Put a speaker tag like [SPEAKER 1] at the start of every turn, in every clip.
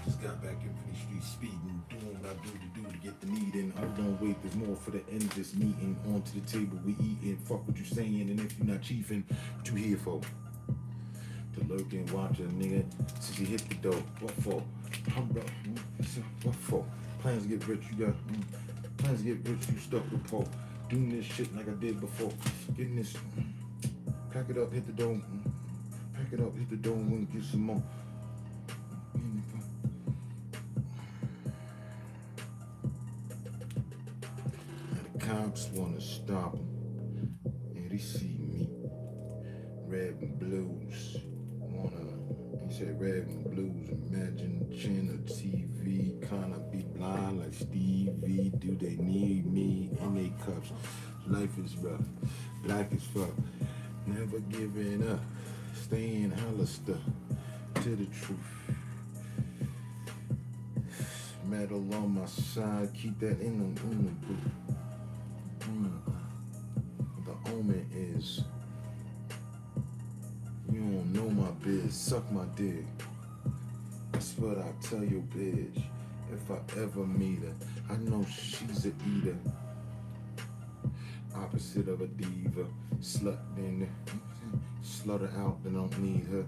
[SPEAKER 1] Just got back in from these streets speeding, doing what I do to get the need in. Hold on, wait, there's more for the end of this meeting. On to the table, we eating. Fuck what you saying, and if you're not chiefing, what you here for? To lurk and watch a nigga since you hit the door. What for? What for? Plans to get rich, you got plans to get rich, you stuck with Paul. Doing this shit like I did before. Getting this, pack it up, hit the door. Pack it up, hit the door, and get some more. Now the cops wanna stop him. Yeah, they see me. Red and blues. He said red and blues. Imagine chin of TV. Kinda be blind like Stevie. Do they need me in they cups? Life is rough. Black as fuck. Never giving up. Staying Hollister to the truth. Metal on my side. Keep that in the booth. The omen is you don't know my biz, suck my dick. That's what I tell your bitch. If I ever meet her, I know she's a eater. Opposite of a diva. Slut then slut her out, then don't need her.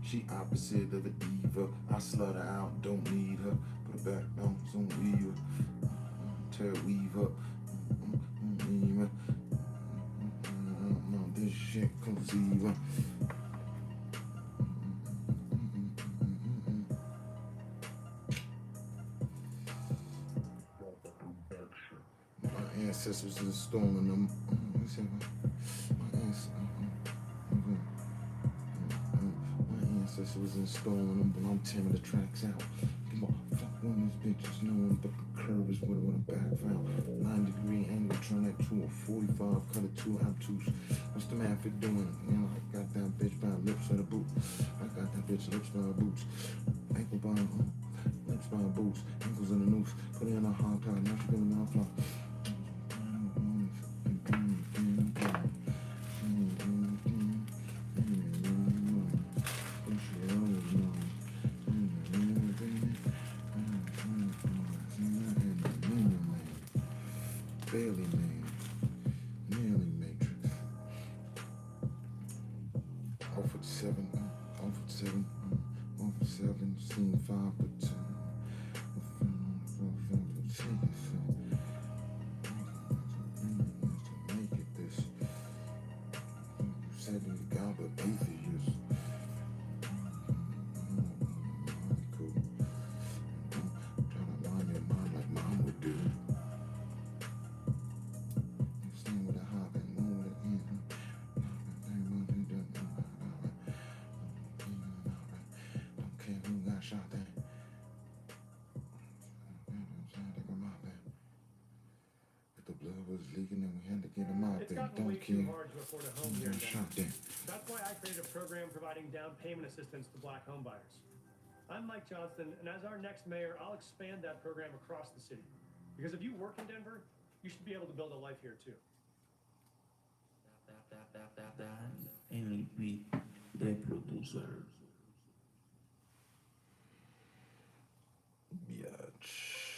[SPEAKER 1] She opposite of a diva. I slut her out, don't need her. Put her back down, don't leave her. Tear weave her. This shit comes even. My ancestors is storming them. My ancestors was installing them, but I'm tearing the tracks out. Come on, fuck when these bitches knowing, but the curve is what I want to background. 9-degree angle, turn that to a 45, cut it to obtuse. What's the man for doing? You know, I got that bitch by lips of the boot. I got that bitch lips by boots. Ankle by lips by boots. Ankles in the noose. Put it in a hard tie. Now she's gonna mouth like. Barely man, nearly matrix. 0 for 7, 0 for 7, 0 for 7, seen 5 for 10. Make it this. You said you got the atheist. Cool. Trying to line your mind like mom would do. Shot that. If the blood was leaking and we had to get him out there, don't
[SPEAKER 2] too hard to afford a home here in
[SPEAKER 1] shot
[SPEAKER 2] Denver.
[SPEAKER 1] that.
[SPEAKER 2] That's why I created a program providing down payment assistance to black home buyers. I'm Mike Johnston, and as our next mayor, I'll expand that program across the city. Because if you work in Denver, you should be able to build a life here too.
[SPEAKER 3] NLP de producer.
[SPEAKER 1] Biatch.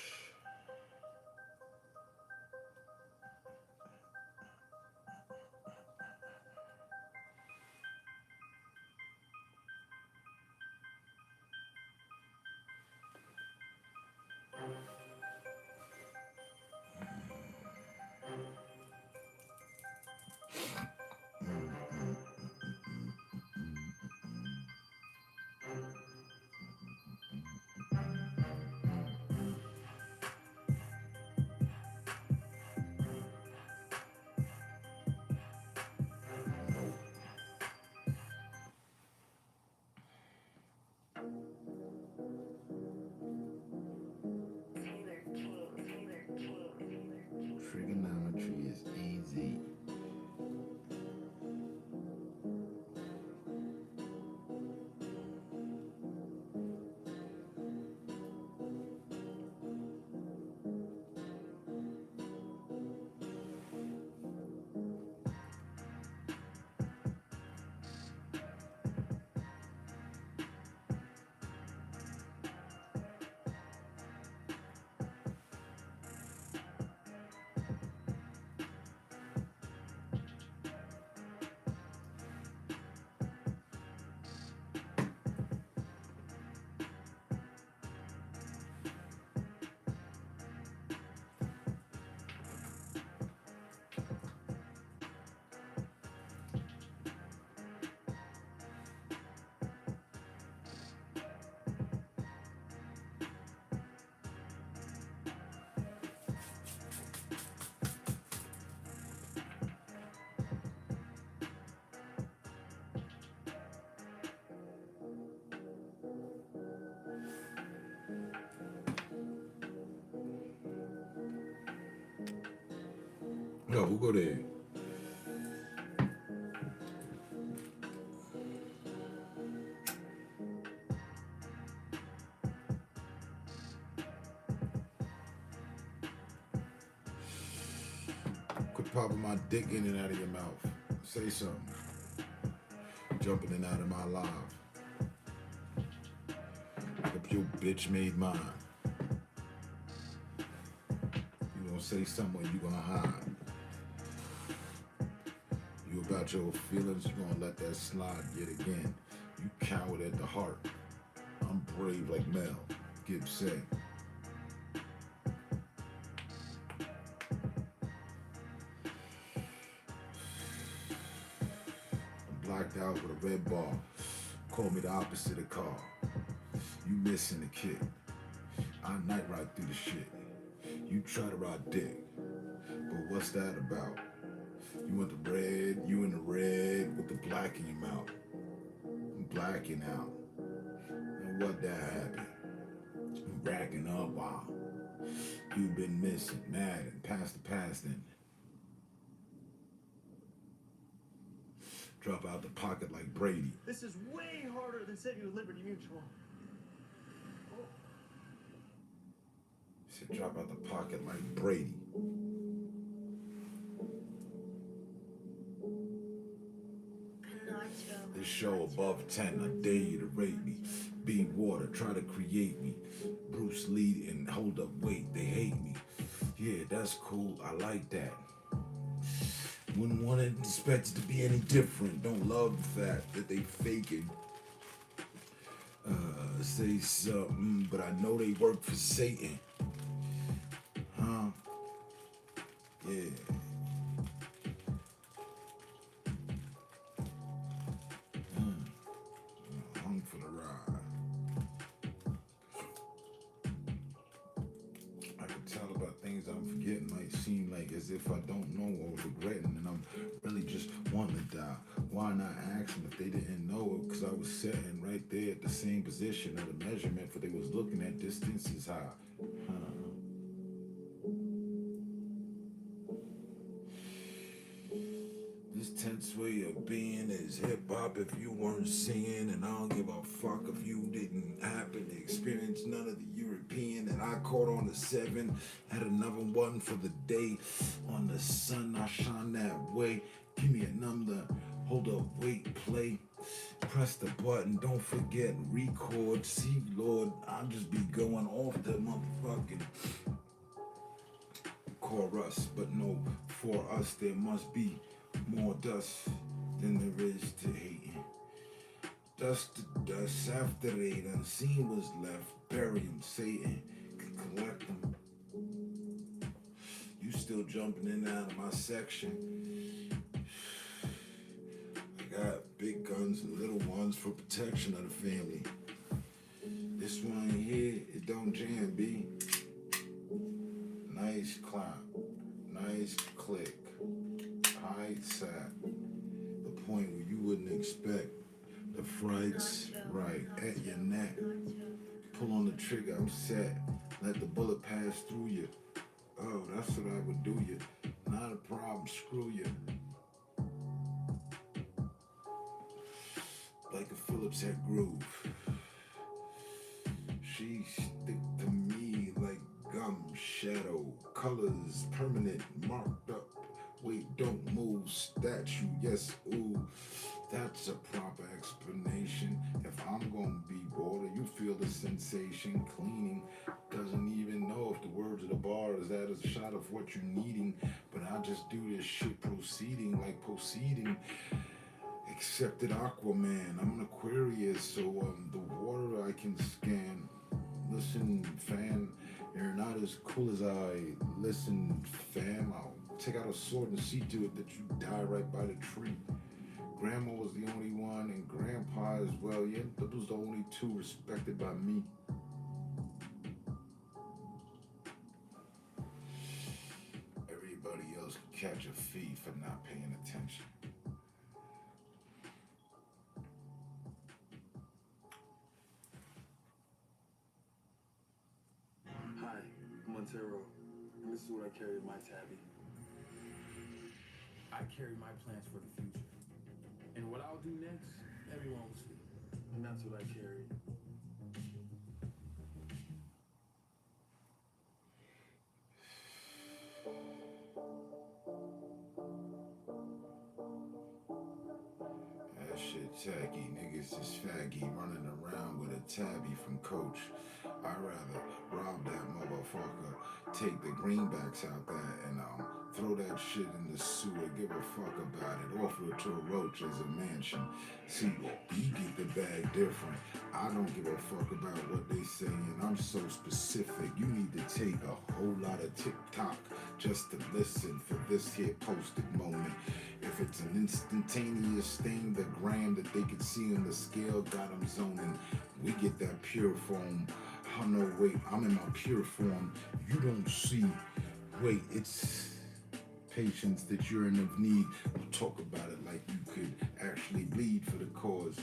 [SPEAKER 1] Yo, who go there? Quit popping my dick in and out of your mouth. Say something. Jumping in and out of my life. Hope your bitch made mine. You gonna say something or you gonna hide? You about your feelings, you gonna let that slide yet again. You coward at the heart. I'm brave like Mel Gibson. I'm blacked out with a red bar. Call me the opposite of car. You missing the kid. I night ride through the shit. You try to ride dick. But what's that about? You want the red, you in the red with the black in your mouth. I'm blacking out. And what that happened? I'm racking up while you've been missing, mad and past the past and drop out the pocket like Brady.
[SPEAKER 4] This is way harder than saving with Liberty Mutual.
[SPEAKER 1] Said drop out the pocket like Brady. This show above 10, I dare you to rate me. Be water, try to create me. Bruce Lee and hold up, wait, they hate me. Yeah, that's cool, I like that. Wouldn't want to expect it to be any different. Don't love the fact that they faking. Say something, but I know they work for Satan. Huh? Yeah. Hung for the ride. I can tell about things I'm forgetting. Might seem like as if I don't know or regretting, and I'm really just wanting to die. Why not ask them if they didn't know it? Because I was sitting right there at the same position of the measurement, for they was looking at distances high. This tense way of being is hip-hop if you weren't singing, and I don't give a fuck if you didn't happen to experience none of the European. And I caught on the 7, had another one for the day. On the sun, I shine that way. Give me a number, hold up, wait, play. Press the button, don't forget, record. See, Lord, I'll just be going off the motherfucking chorus. But no, for us there must be more dust than there is to hating. Dust to dust after they done seen was left. Bury 'em, Satan can collect 'em. You still jumping in and out of my section. I got big guns and little ones for protection of the family. This one here, it don't jam, B. Nice clap, nice click. High sat, the point where you wouldn't expect. The frights right at your neck. Pull on the trigger, I'm set. Let the bullet pass through you. Oh, that's what I would do you. Not a problem, screw you. Like a Phillips head groove. She stick to me like gum, shadow, colors, permanent, marked up. Wait, don't move, statue, yes, ooh. That's a proper explanation. If I'm gonna be water, you feel the sensation. Cleaning, doesn't even know if the words of the bar is that a shot of what you're needing. But I just do this shit proceeding like proceeding. Accepted Aquaman, I'm an Aquarius, so the water I can scan. Listen, fan, you're not as cool as I. Listen, fam, I'll take out a sword and see to it that you die right by the tree. Grandma was the only one, and Grandpa as well. Yeah, those was the only two respected by me. Everybody else could catch a fee for not paying attention.
[SPEAKER 5] Hi, I'm Montero, and this is what I carry in my tabby. I carry my plans for the future. And what I'll do next, everyone will see. And that's what I carry.
[SPEAKER 1] That shit tacky. Niggas is faggy running around with a tabby from Coach. I'd rather rob that motherfucker, take the greenbacks out there and throw that shit in the sewer, give a fuck about it, offer it to a roach as a mansion. See, you get the bag different. I don't give a fuck about what they saying. I'm so specific. You need to take a whole lot of TikTok just to listen for this here posted moment. If it's an instantaneous thing, the gram that they could see on the scale got them zoning. We get that pure form. Oh no, wait, I'm in my pure form. You don't see, wait, it's patience that you're in of need. We'll talk about it like you could actually bleed for the cause.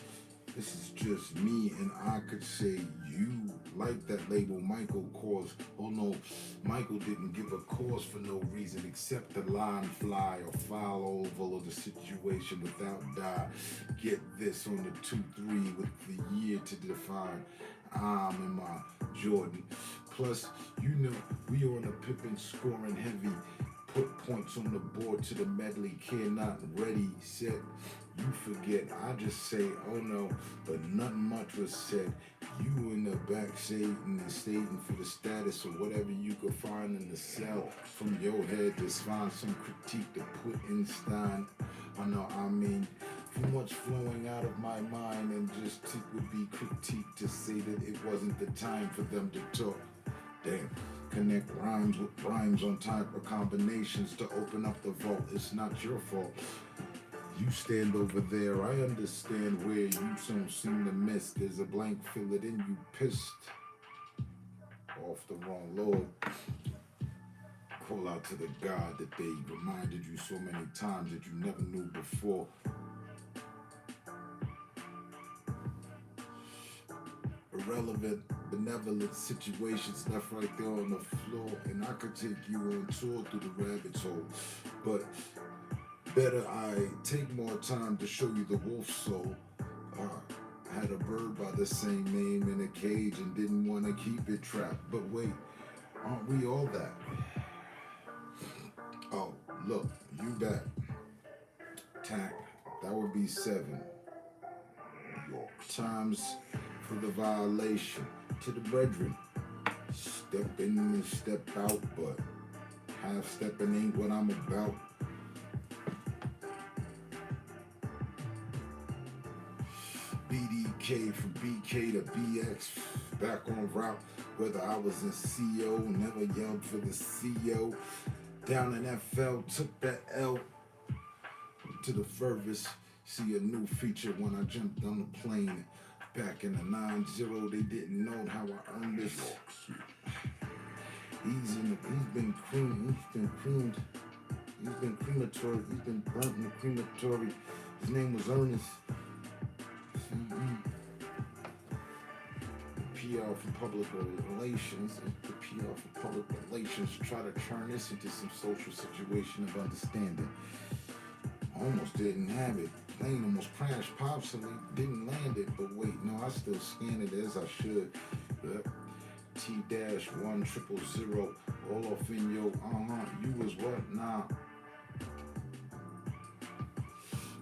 [SPEAKER 1] This is just me, and I could say you like that label Michael cause. Oh no, Michael didn't give a cause for no reason except the line fly or foul oval of the situation without die. Get this on the 2-3 with the year to define. I'm in my Jordan. Plus, you know, we on a Pippin scoring heavy. Put points on the board to the medley. Care not ready, set. You forget, I just say, oh no, but nothing much was said. You in the back stating and stating for the status or whatever you could find in the cell. From your head, just find some critique to put in Stein. I know, I mean, from what's flowing out of my mind, and just it would be critique to say that it wasn't the time for them to talk. Damn. Connect rhymes with rhymes on type of combinations to open up the vault. It's not your fault. You stand over there, I understand where you don't seem to miss. There's a blank, fill it in, you pissed off the wrong Lord. Call out to the God that they reminded you so many times that you never knew before. Irrelevant, benevolent situations left right there on the floor, and I could take you on tour through the rabbit hole, but better I take more time to show you the wolf soul. I had a bird by the same name in a cage and didn't want to keep it trapped, but wait, aren't we all that? Oh, look, you back. Tack, that would be 7 times for the violation. To the brethren, step in and step out, but half stepping ain't what I'm about. BDK from BK to BX, back on route. Whether I was in CO, never yelled for the CO. Down in FL, took that L to the furthest. See a new feature when I jumped on the plane. Back in the 9-0, they didn't know how I earned this. He's been crematory, he's been burnt in the crematory. His name was Ernest. The PR for public relations, try to turn this into some social situation of understanding. Almost didn't have it. Plane almost crashed, possibly didn't land it, but wait, no, I still scan it as I should. Yep. T-100, all off in yo, you was what? Nah.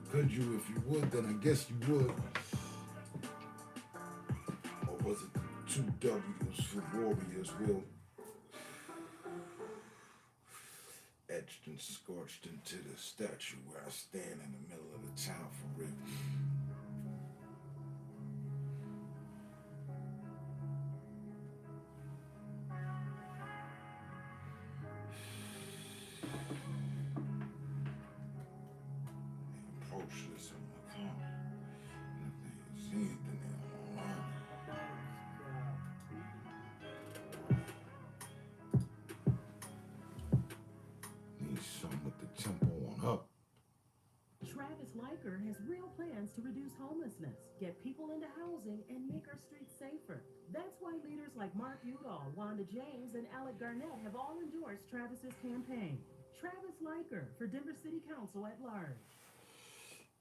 [SPEAKER 1] Could you, if you would, then I guess you would. Or was it the 2 W's for warriors? Will etched and scorched into the statue where I stand in the middle of the town for real. Approach this on the corner. Nothing is anything online. Need some with the tempo on up.
[SPEAKER 6] Travis Liker has real plans to reduce homelessness, get people into housing, and make our streets safer. That's why leaders like Mark Udall, Wanda James, and Alec Garnett have all endorsed Travis's campaign. Travis Liker for Denver City Council at large.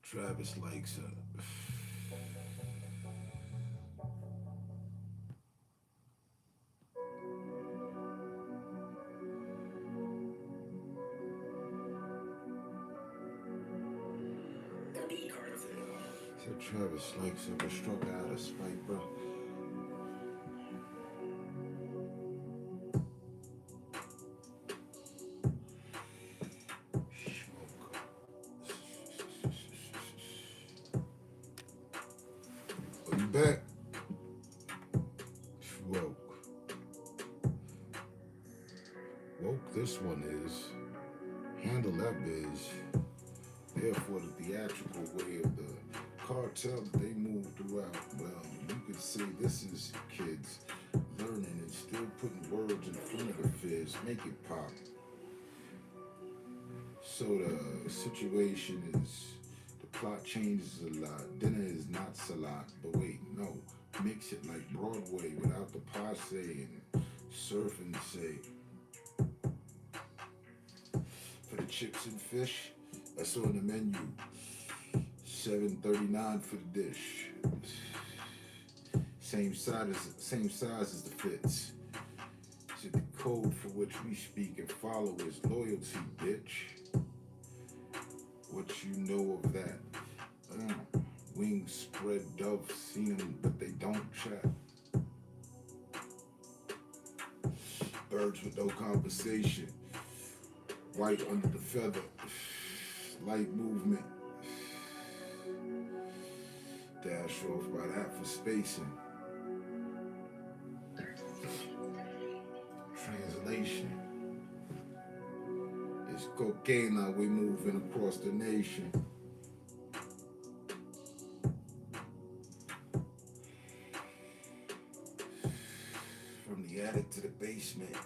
[SPEAKER 1] Travis likes her. Said Travis likes her, but struck out of spite, bro. Are you back? Woke. Woke, this one is. Handle that biz. Therefore, the theatrical way of the cartel that they move throughout, well, you could say this is kids learning and still putting words in front of the fizz, make it pop. So the situation is, the plot changes a lot. Dinner is not salad, but wait, no. Mix it like Broadway without the passe and surf and say. For the chips and fish, I saw on the menu, $7.39 for the dish. Same size as the fits. So the code for which we speak and follow is loyalty, bitch. What you know of that? Wings spread dove, seen them, but they don't chat. Birds with no conversation. White under the feather. Light movement. Dash off by that for spacing. Translation. It's cocaine now we moving across the nation. From the attic to the basement.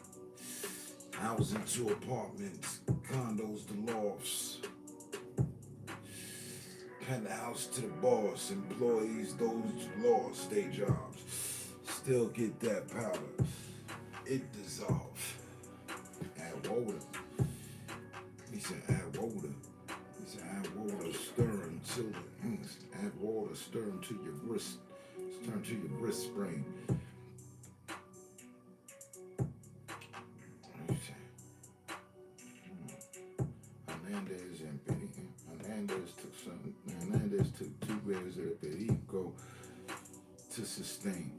[SPEAKER 1] Housing to apartments, condos to lofts. Penthouse to the boss, employees, those lost their jobs, still get that power. It dissolves. Add water. He said add water. He said add water, stir until the ants. Add water, stir until your wrist, turn to your wrist sprain. Hernandez took 2 bears at Perico to sustain.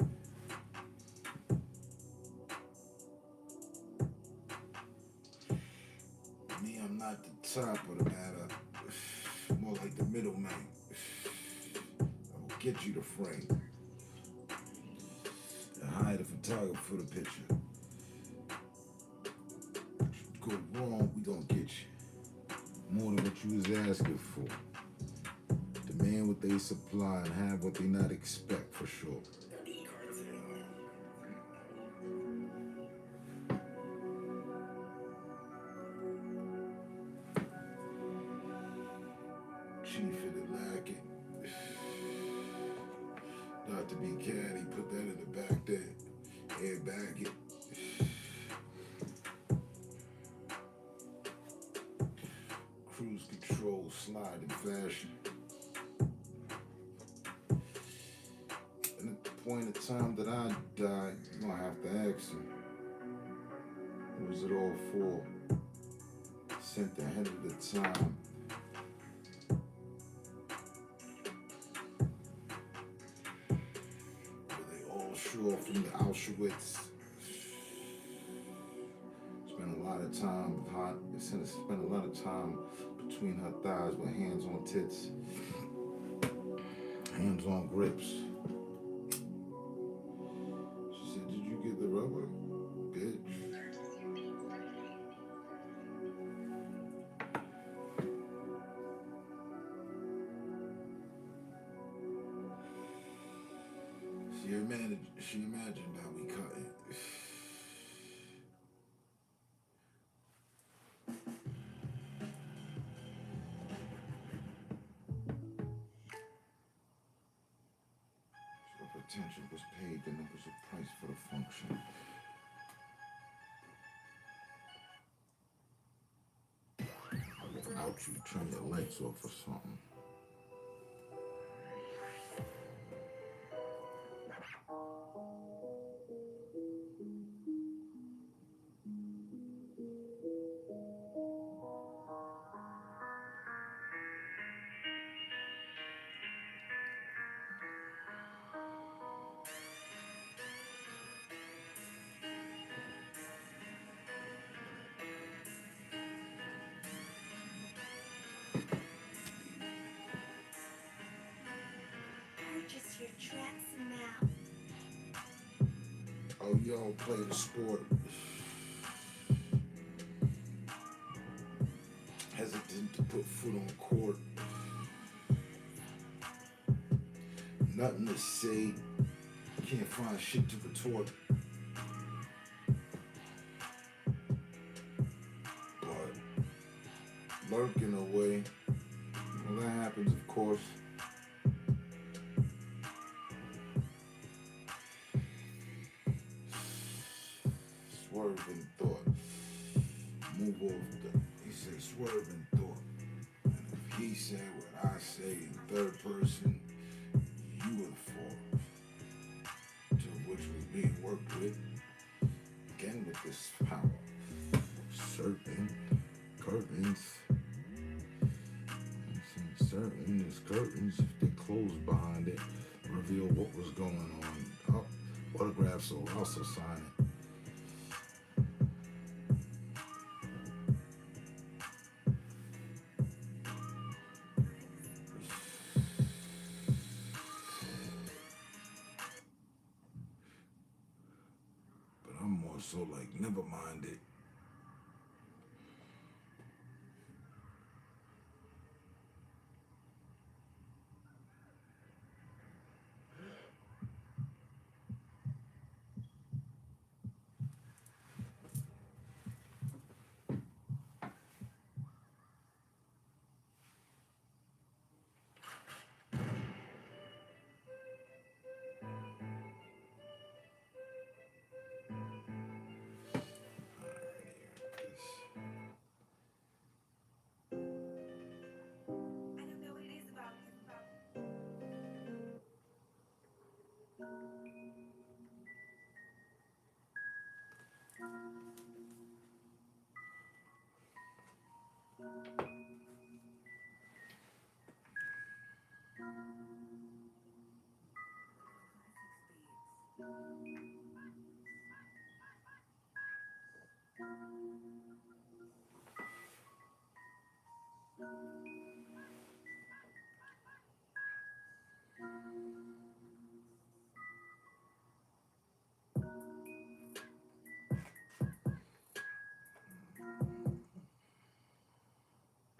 [SPEAKER 1] Me, I'm not the top of the matter, more like the middleman. I will get you the frame and hire the photographer for the picture. Go wrong, we gonna get you. More than what you was asking for. Demand what they supply and have what they not expect for sure. Chief of the Lackett. Not to be caddy, put that in the back there. Airbag it. Cruise control, slide in fashion. And at the point of time that I die, you're gonna have to ask him, what was it all for? Sent ahead of the time. Were they all sure from the Auschwitz? Spent a lot of time with hot, spent a lot of time between her thighs with hands on tits, hands on grips. She said, did you get the rubber, bitch? She imagined how we cut it. Attention was paid, then there was a price for the function. you turn your lights off or something.
[SPEAKER 7] Purchase your tracks now.
[SPEAKER 1] Oh, y'all play the sport. Hesitant to put foot on court. Nothing to say. Can't find shit to retort. But lurking away. Well, that happens, of course. Swerving thought. Move off the. He said swerving thought. And if he said what I say in third person, you were the fourth. To which was being worked with. Again with this power. Serpent. Curtains. Certain as curtains, if they closed behind it, reveal what was going on. Autograph, so I'll also sign it. But I'm more so like, never mind it.
[SPEAKER 7] I don't know what it is about you.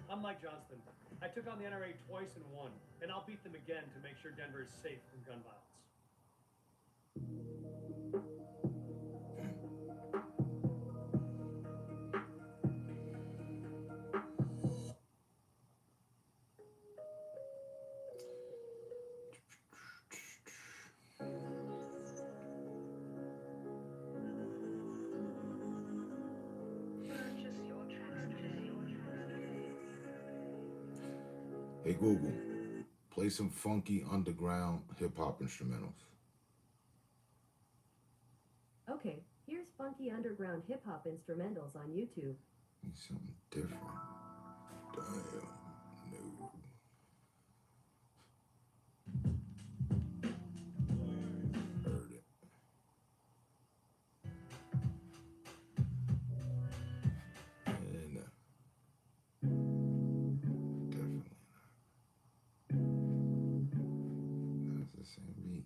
[SPEAKER 2] I'm Mike Johnston. I took on the NRA twice and won, and I'll beat them again to make sure Denver is safe from gun violence.
[SPEAKER 7] Purchase your tracks today.
[SPEAKER 1] Hey Google, play some funky underground hip hop instrumentals.
[SPEAKER 6] Okay, here's funky underground hip hop instrumentals on YouTube.
[SPEAKER 1] Need something different. Damn, no. Heard it. And definitely not. That's the same beat.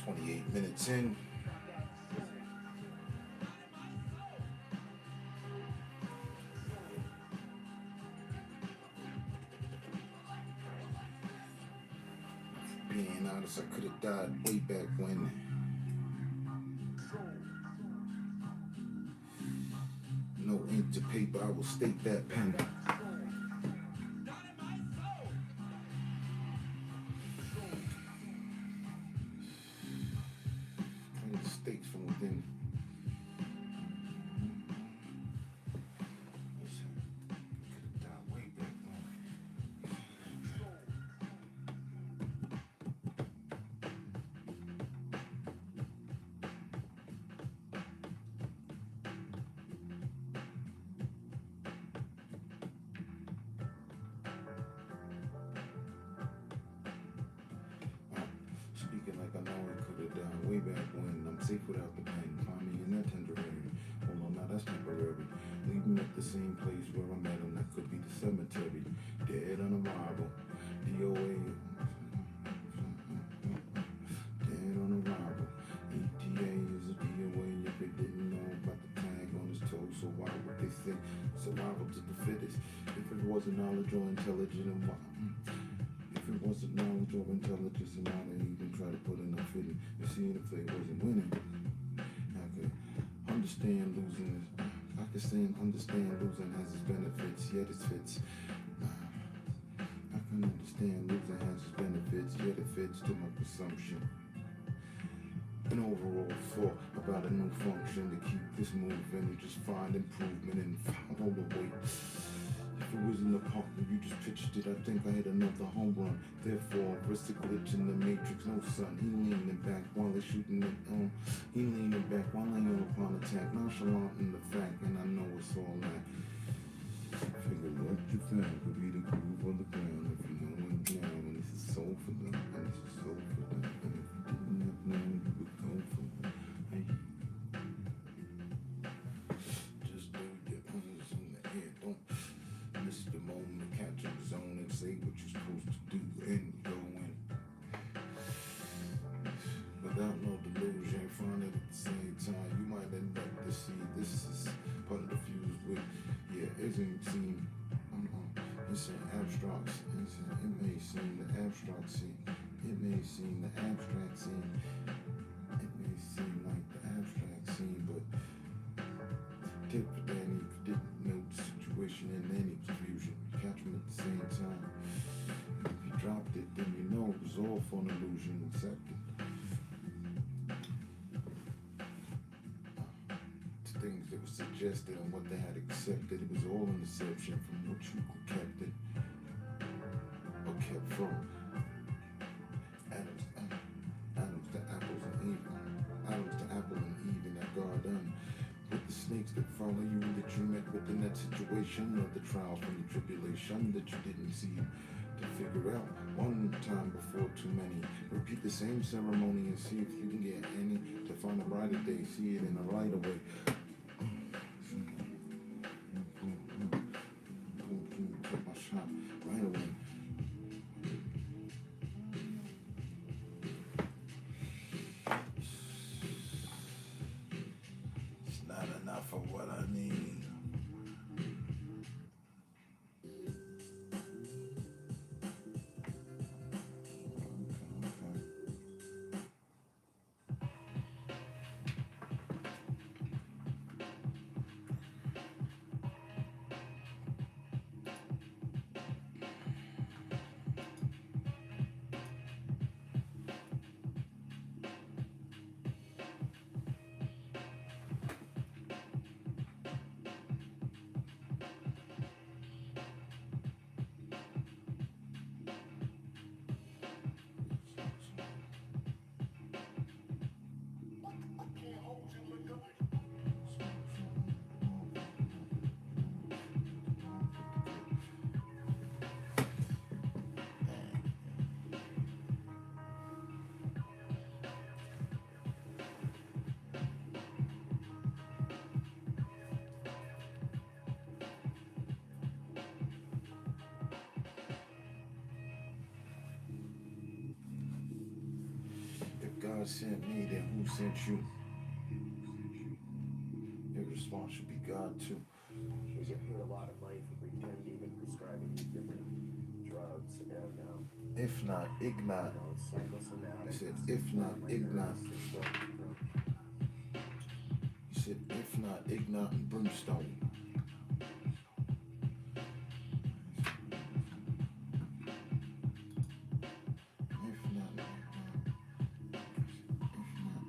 [SPEAKER 1] 28 minutes in. Being honest, I could have died way back when. No ink to paper, I will state that pen. Kind of stakes from within. Could have died way back when. Speaking like I know it could have done way back when. I'm safe without the pen. Find me in that tender area. Hold on, now that's temporary. Leave me at the same place where I met him. That could be the cemetery. Dead on arrival. DOA. Dead on arrival. ETA is a DOA. If they didn't know about the tag on his toe, so why would they say survival to the fittest? If it wasn't knowledge or intelligent, and why? If it wasn't knowledge or intelligence, and why they even try to put in a fitting? You see, if they wasn't winning, I could understand losing. I could understand losing has its benefits, yet it fits. I can understand losing has its benefits, yet it fits to my presumption. An overall thought about a new function to keep this moving and just find improvement and follow the way. If it was in the park and you just pitched it, I think I hit another home run. Therefore, risk a glitch in the matrix. No son, he leaning back while they shooting it on. He leaning back while they on upon attack. Nonchalant in the fact, and I know it's all that. Figure what you found could be the groove on the ground. If you know it now, and this is soul for them, and this is soul for them. And if you didn't have known, you would go for them. Hey. Just do your hands in the air. Don't miss the moment, catch in the zone and say what you're supposed to do and go in. Without no delusion, find it at the same time. You might end up to see this is part of the fuse with, yeah, it doesn't seem, it's an abstract, it may seem the abstract scene. It may seem the abstract scene. It may seem like the abstract scene, but tip for Danny if you didn't know the situation in any confusion. Catch them at the same time. If you dropped it, then you know it was all for an illusion. Accepted. The things that were suggested and what they had accepted, it was all an deception from what you kept it or kept from. Adams to apples and Eve. Adams to apple and Eve in that garden. With the snakes that follow you that you met within that situation, or the trials from the tribulation that you didn't see to figure out one time before too many. Repeat the same ceremony and see if you can get any to find a brighter day. See it in a lighter way. Took my shot right away. It's not enough of what I need. God sent me, then who sent you? Your response should be God too.
[SPEAKER 8] We get paid a lot of money for pretending and prescribing these different drugs, and
[SPEAKER 1] If not, ignite.
[SPEAKER 8] it's psychosomatic.
[SPEAKER 1] I said, if not, ignite. He said, if not, ignite and brimstone. If not,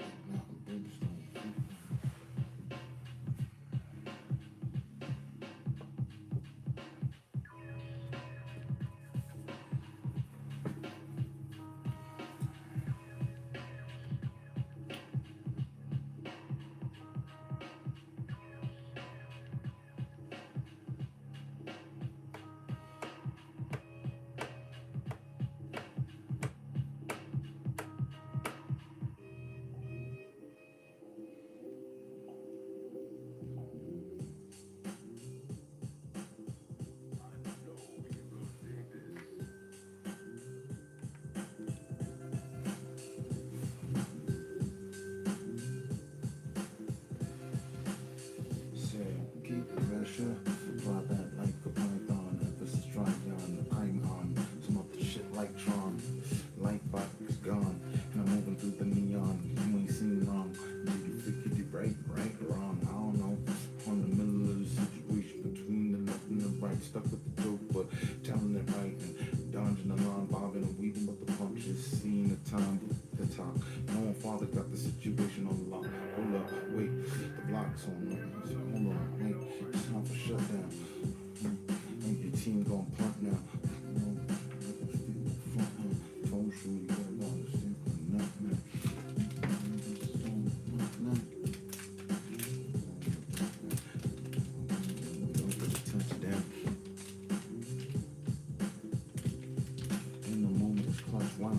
[SPEAKER 1] ignite and brimstone. Keep the pressure, fly that like a python. Emphasis try on, I'm on some other shit like Tron. Light box is gone, and I'm moving through the neon. You ain't seen wrong. Did you figure it right or wrong? I don't know. On the middle of the situation between the left and the right, stuck with the joke, but telling it right and dodging the line, bobbing and weaving with the punches. Seeing the time, the talk. Knowing father got the situation on lock. Hold up, wait, the block's on. Hold on, wait, it's time for shutdown. Ain't your team gon' punt now. Phone shoot, you gotta understand. Nothing. Touchdown. In the moment, it's clutch. Wow.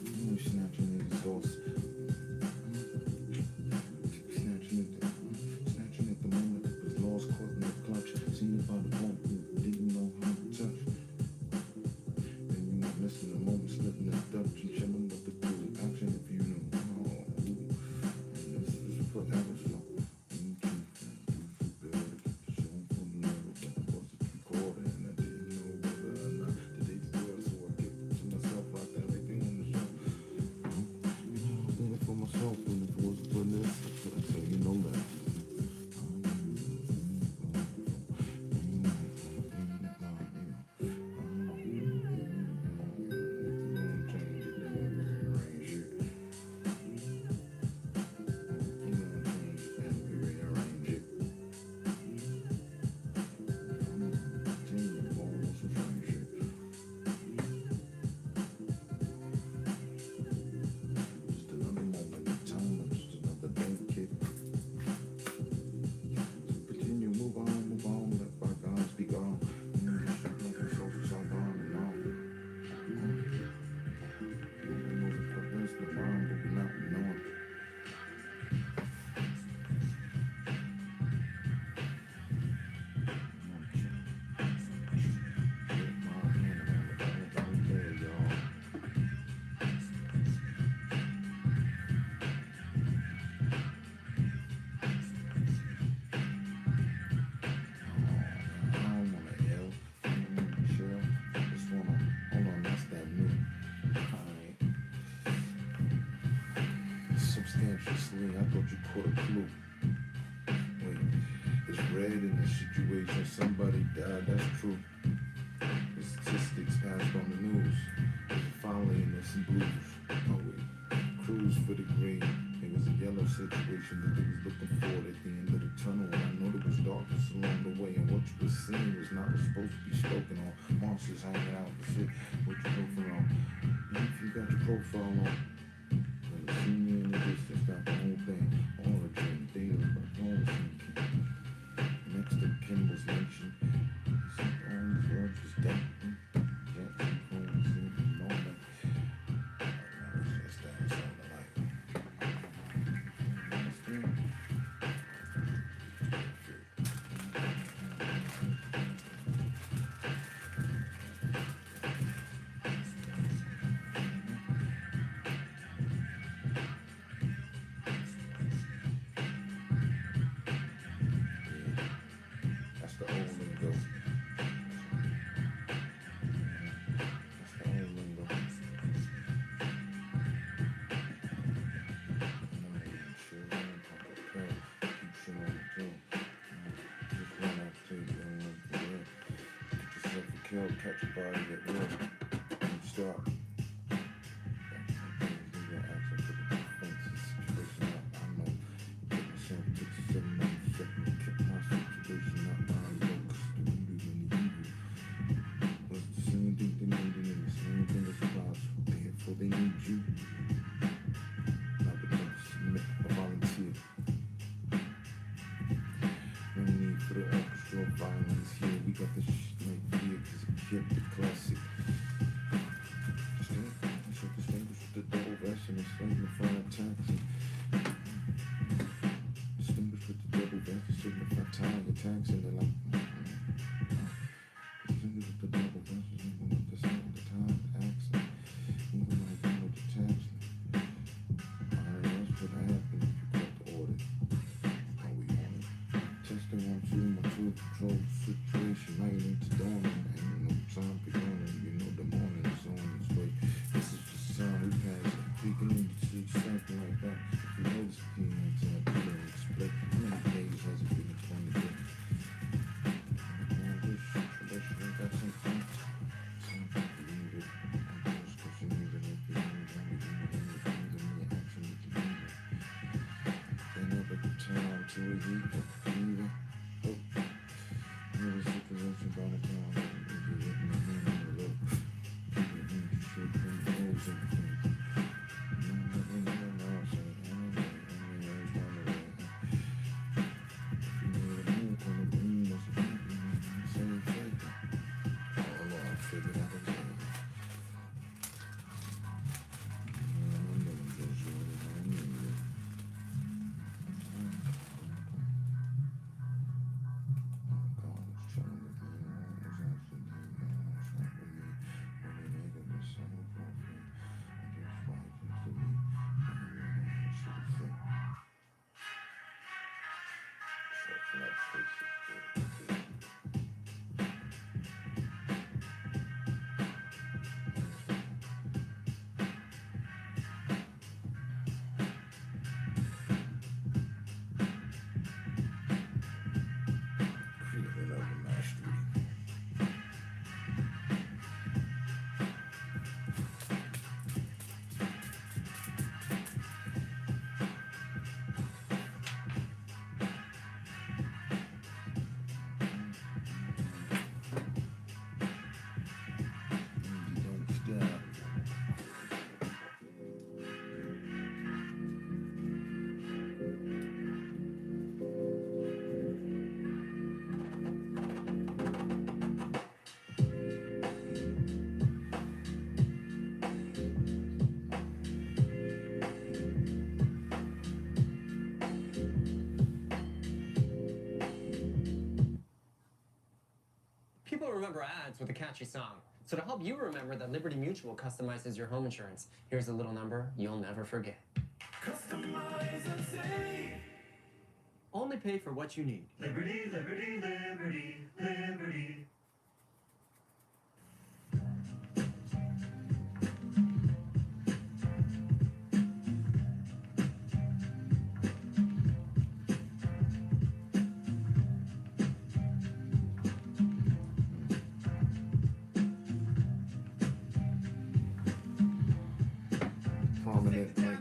[SPEAKER 1] You snatching at the sauce. Snatching at the moment, it was lost, caught in the clutch. Seen it by the bump, didn't know how to touch. Then you not missing the moment, slipping the Dutch and chilling with the crew. Action if you know. Oh, and this is forever slow. Substantially, I thought you caught a clue. Wait, it's red in the situation. Somebody died, that's true. The statistics passed on the news. There's a folly in this and blues. Oh wait, cruise for the green. It was a yellow situation that they was looking for at the end of the tunnel. And I know there was darkness along the way, and what you were seeing was not what's supposed to be spoken on. Monsters hanging out, shit. What you looking on? If you got your profile on. See me in the distance, got the whole thing. Origin, data, but all the same king. Next to Kimball's nation. See all these words was dead. Jackson, Combs, and all that. That was just that sounded like. Understand? tell, catch a body at will. And stop. They need you. Now but don't submit or volunteer. No need for the orchestral violence here. We got the shit right here, cause it kept the classic. So distinguish with the double vest and the signified taxi. Distinguish with the double vest and signified time, the tax, and they're like, distinguish with the double vest and signified the sound, the time, the accent. Control situation, night into dawning, ain't no time for yawning, you know the morning is on its way. This is the sound we pass, peeking in the street, something like that. If you notice the nights and I didn't explain, how many days has it been? 20 days. I wish I got something. Something you need it. I'm just cause you need it. If you need it, I'm gonna your action with the music. They never get time to a heat, either.
[SPEAKER 9] People remember ads with a catchy song. So to help you remember that Liberty Mutual customizes your home insurance, here's a little number you'll never forget.
[SPEAKER 4] Customize and save.
[SPEAKER 9] Only pay for what you need.
[SPEAKER 4] Liberty, liberty, liberty, liberty.
[SPEAKER 1] Prominent, like,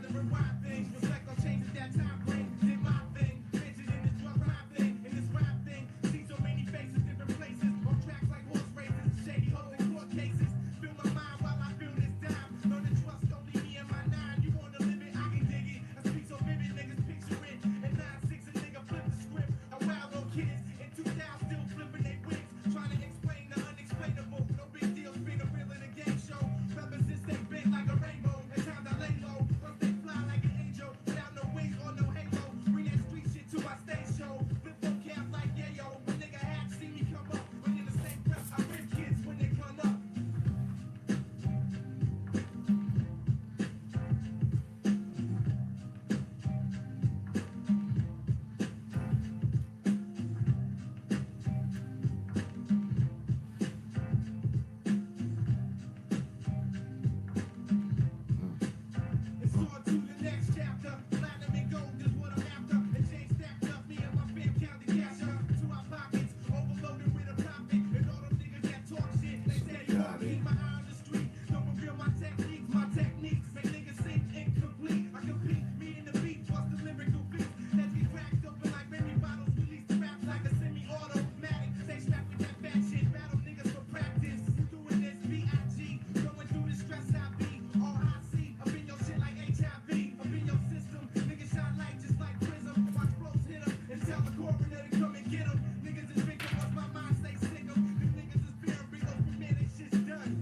[SPEAKER 1] Got it.
[SPEAKER 4] My eye on the street, don't reveal my techniques. My techniques make niggas seem incomplete. I compete, me and the beat, bust the lyrical beats. Let's get cracked open like baby bottles. Release the rap like a semi-automatic. Stay strapped with that bad shit. Battle niggas for practice. Doing this B.I.G. Going through the stress I be. All I see, up in your shit like HIV. Up in your system, niggas shine light just like prism. Watch bros hit 'em and tell the coroner to come and get 'em. Niggas is drinking, watch my mind stay sick 'em. Them niggas is beer, bring those for me, they shit's done.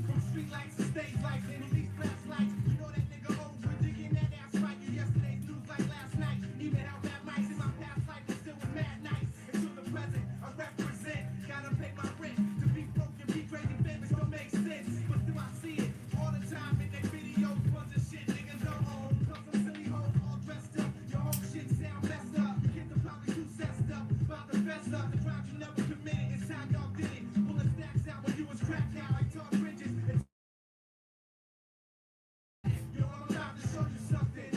[SPEAKER 4] From street lights to stage lights, and release flashlights. You know that nigga over digging that ass right. You yesterday's news like last night. Even how bad mics in my past life is still with mad nights. Until the present, I represent. Gotta pay my rent. To be broke and be crazy famous don't make sense. But still I see it all the time in their videos. Bunch of shit niggas don't own. Plus some silly hoes all dressed up. Your whole shit sound messed up. Kids are probably too sessed up. About to fess up. The crimes you never committed. It's how y'all did it. Pulling stacks out when you was cracked out like Todd Bridges. Yo, I'm about to show you something.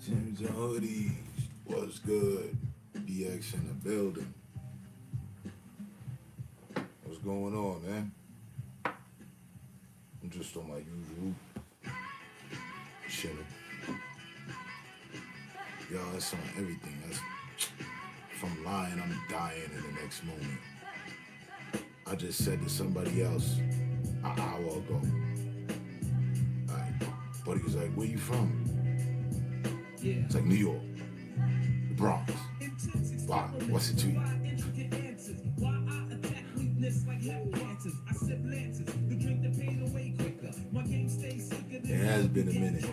[SPEAKER 1] Tim's and hoodies, what's good? DX in the building. What's going on, man? I'm just on my usual chilling. Yo, that's on everything. That's if I'm lying, I'm dying in the next moment. I just said to somebody else an hour ago. Buddy was like, where you from? It's like New York, the Bronx. Why? What's it to you? It has been a minute,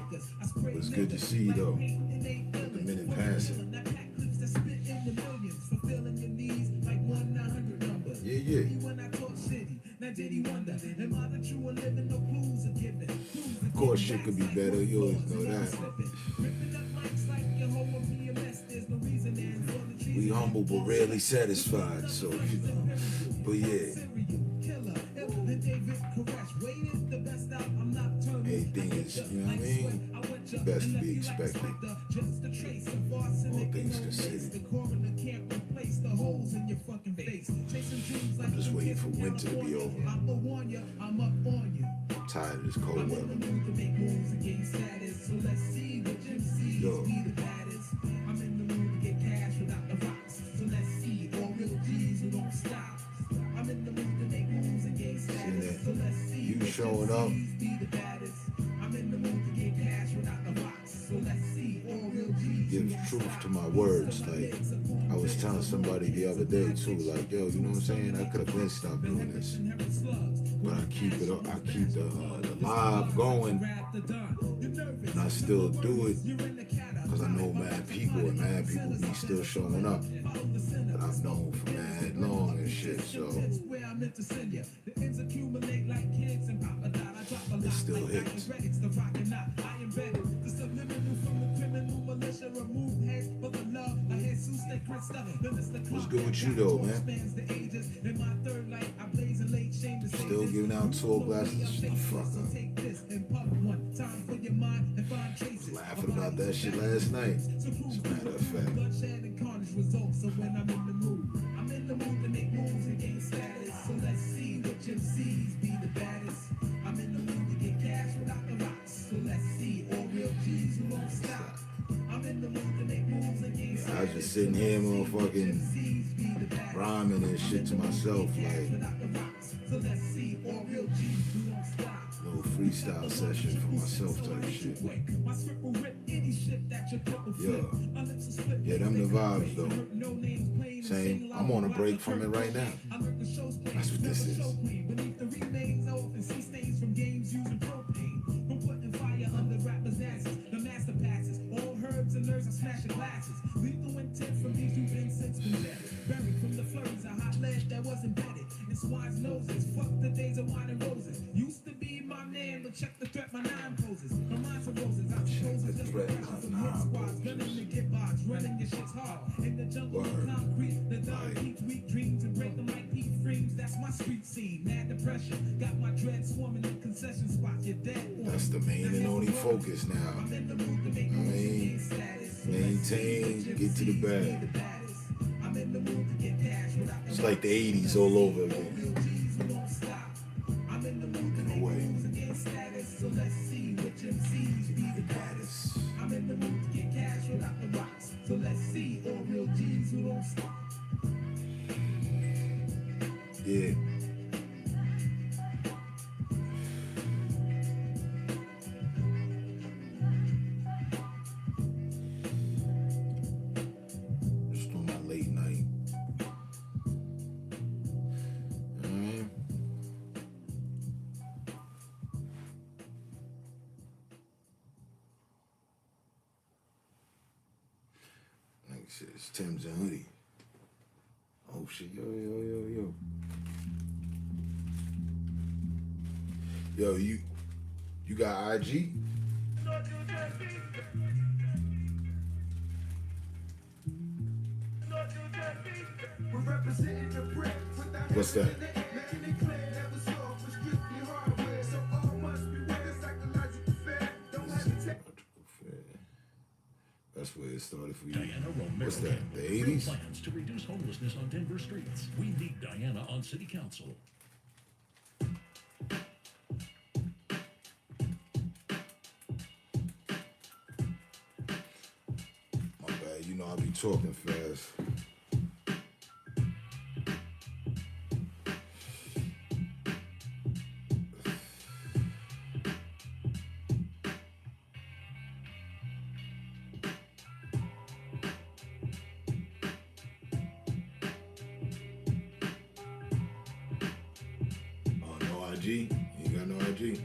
[SPEAKER 1] but it's good to see you though. The minute passing. Yeah. Of course, shit could be better. You always know that. We humble but rarely satisfied, so you know. But yeah. Anything is, you know what I mean? Best to be expected. All things considered. I'm just waiting for winter to be over. I'm tired of this cold weather. Yo. You showing up. Gives truth to my words. Like I was telling somebody the other day too, like, yo, you know what I'm saying? I could have been stopped doing this. But I keep it up, I keep the live going, and I still do it because I know mad people and mad people be still showing up that I've known for mad long and shit, so it still hits. What's good with you though, man? Still giving out tour glasses? Shut the fuck up. Was laughing about that shit last night. As a matter of fact. I was just sitting here motherfucking rhyming and shit to myself, like little freestyle session for myself type shit. Yeah, them the vibes though. Saying I'm on a break from it right now. That's what this is.
[SPEAKER 4] pressure. Got my dread swarming in concession spots. You're dead.
[SPEAKER 1] That's the main and only focus now.
[SPEAKER 4] I'm in the mood to make
[SPEAKER 1] I mean, maintain, get to the bag.
[SPEAKER 4] I'm in the mood to get cash without
[SPEAKER 1] It's like the 80s all over again.
[SPEAKER 4] I'm in the mood to
[SPEAKER 1] In a
[SPEAKER 4] make
[SPEAKER 1] way.
[SPEAKER 4] moves against status. So let's see which MCs be the baddest. I'm in the mood to get cash without the rocks. So let's see all real G's who don't stop.
[SPEAKER 1] Yeah. Just doing my late night. Alright. Like I said, it's Tim's and Hoodie. Oh shit, yo. Yo, you got IG?
[SPEAKER 4] We're representing the brick without
[SPEAKER 1] What's that?
[SPEAKER 4] making it clear, never soft, but strictly hardware. So all must be with a psychological fair. Don't hesitate.
[SPEAKER 1] That's where it started for you.
[SPEAKER 10] Diana Romero
[SPEAKER 1] What's that?
[SPEAKER 10] Campbell,
[SPEAKER 1] The
[SPEAKER 10] real
[SPEAKER 1] 80s?
[SPEAKER 10] plans to reduce homelessness on Denver streets. We need Diana on City Council.
[SPEAKER 1] My bad, you know I be talking fast. Oh, no IG? You ain't got no IG?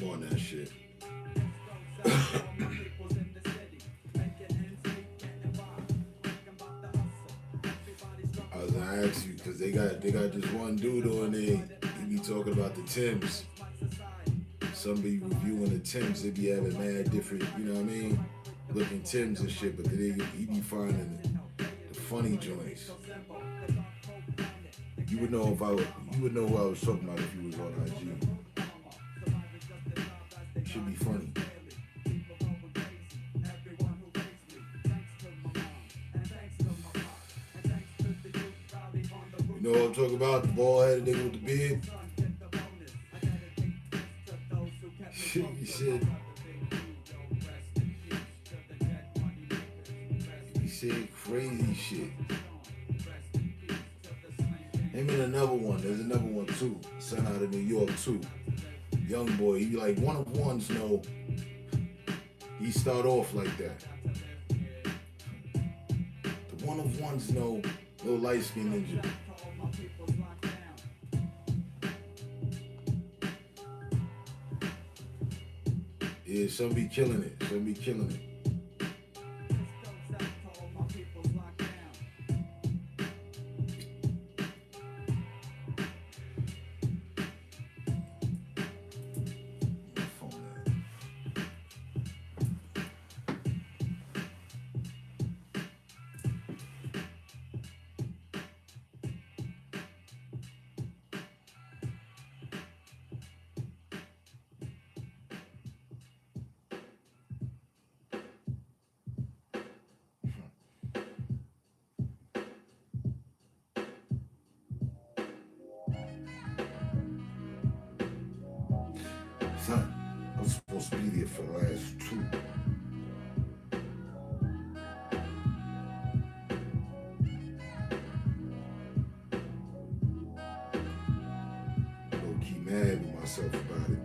[SPEAKER 1] I'm on that shit. I was gonna ask you because they got this one dude on there. He be talking about the Timbs. Some be reviewing the Timbs. They be having mad different, you know what I mean, looking Timbs and shit. But he be finding the funny joints. You would know who I was talking about if you was on IG. Should be funny. You know what I'm talking about? The bald-headed nigga with the beard. He said crazy shit. Him and another one. There's another one too. Son out of New York too. Young boy. He be like one of ones. No. He start off like that. The one of ones. No. Little light skinned ninja. Yeah, some be killing it. Some be killing it. My phone at? Son, I was supposed to be there for the last two. Low key mad with myself about it.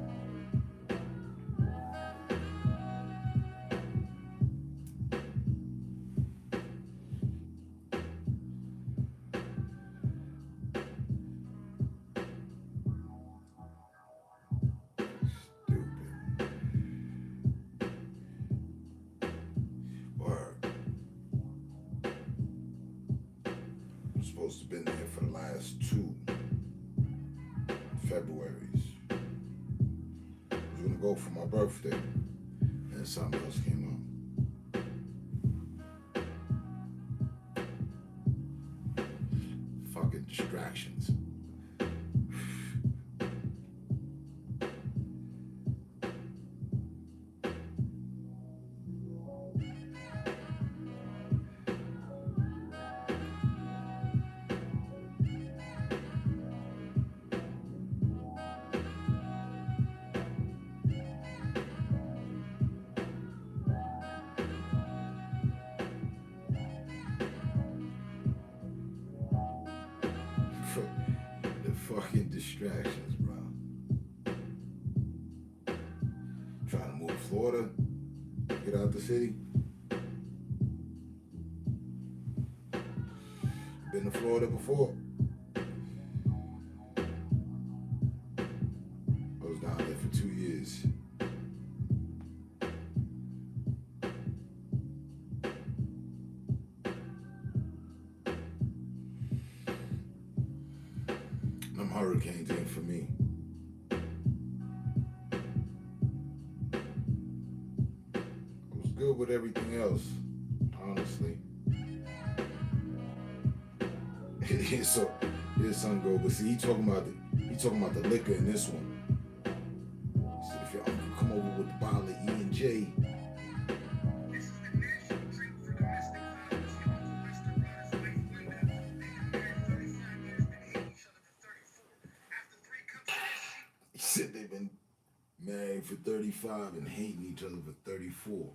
[SPEAKER 1] Supposed to been there for the last two Februarys. I was gonna go for my birthday. then something else came up. Fucking distractions. The fucking distractions, bro. Trying to move to Florida, get out the city. Been to Florida before. I was down there for 2 years. Them hurricanes ain't for me. I was good with everything else, honestly. So his son go, but see, he talking about the liquor in this one. He said, if your uncle come over with the bottle of E&J,
[SPEAKER 4] This is the national drink for domestic violence. Your Uncle Lester brought his wife Linda. They've been married 35 years, been hating each other for 34. After 3 cups of this shit,
[SPEAKER 1] he said they've been married for 35 and hating each other for 34.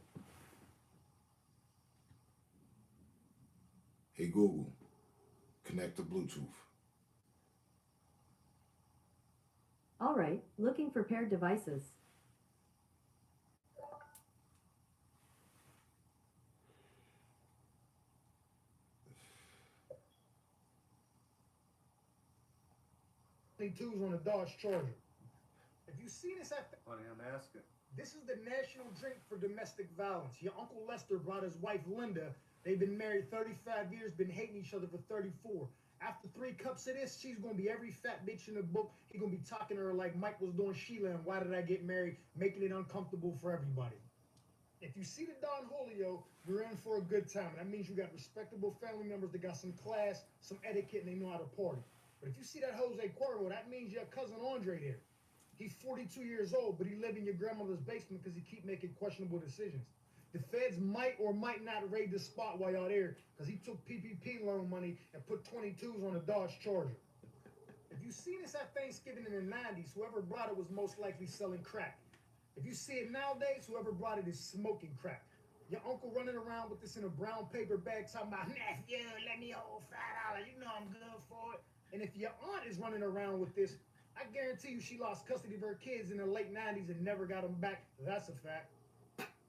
[SPEAKER 1] Hey Google, connect to Bluetooth.
[SPEAKER 6] All right, looking for paired devices.
[SPEAKER 11] Twos on a Dodge Charger. If you see this at
[SPEAKER 8] Honey, I'm asking.
[SPEAKER 11] this is the national drink for domestic violence. Your Uncle Lester brought his wife Linda. They've been married 35 years, been hating each other for 34. After 3 cups of this, she's gonna be every fat bitch in the book. He gonna be talking to her like Mike was doing Sheila and Why Did I Get Married, making it uncomfortable for everybody. If you see the Don Julio, you're in for a good time. That means you got respectable family members that got some class, some etiquette, and they know how to party. But if you see that Jose Cuervo, that means your cousin Andre there. He's 42 years old, but he live in your grandmother's basement because he keep making questionable decisions. The feds might or might not raid the spot while y'all there because he took PPP loan money and put 22s on a Dodge Charger. If you seen this at Thanksgiving in the 90s, whoever brought it was most likely selling crack. If you see it nowadays, whoever brought it is smoking crack. Your uncle running around with this in a brown paper bag talking about, nephew, let me hold $5. You know I'm good for it. And if your aunt is running around with this, I guarantee you she lost custody of her kids in the late 90s and never got them back. That's a fact.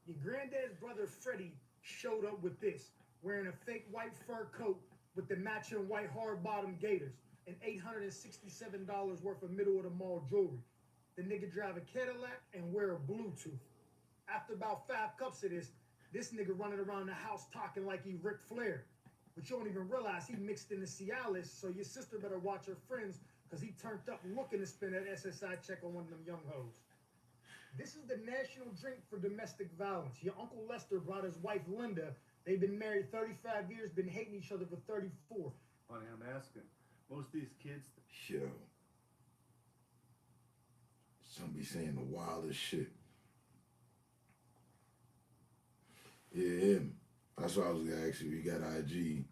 [SPEAKER 11] Your granddad's brother Freddie showed up with this, wearing a fake white fur coat with the matching white hard-bottom gaiters and $867 worth of middle-of-the-mall jewelry. The nigga drive a Cadillac and wear a Bluetooth. After about 5 cups of this nigga running around the house talking like he Ric Flair. But you don't even realize he mixed in the Cialis, so your sister better watch her friends because he turned up looking to spend that SSI check on one of them young hoes. This is the national drink for domestic violence. Your Uncle Lester brought his wife Linda. They've been married 35 years, been hating each other for 34.
[SPEAKER 8] Honey, I'm asking. Most of these kids.
[SPEAKER 1] Yo. Some be saying the wildest shit. Yeah, him. That's what I was gonna ask you. You got IG.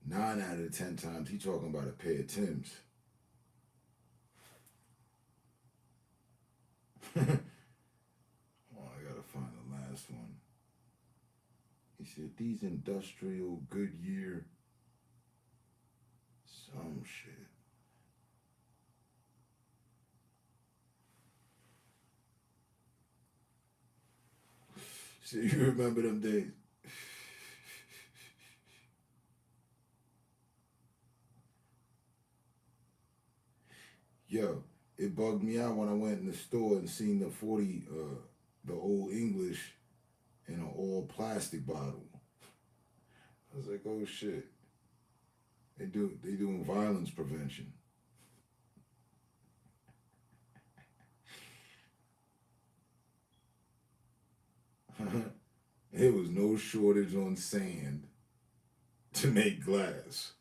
[SPEAKER 1] 9 out of 10 times he talking about a pair of Timbs. Oh, I gotta find the last one. He said these industrial Goodyear some shit. So you remember them days? Yo, it bugged me out when I went in the store and seen the 40, the Old English in an all plastic bottle. I was like, oh shit. They doing violence prevention. There was no shortage on sand to make glass.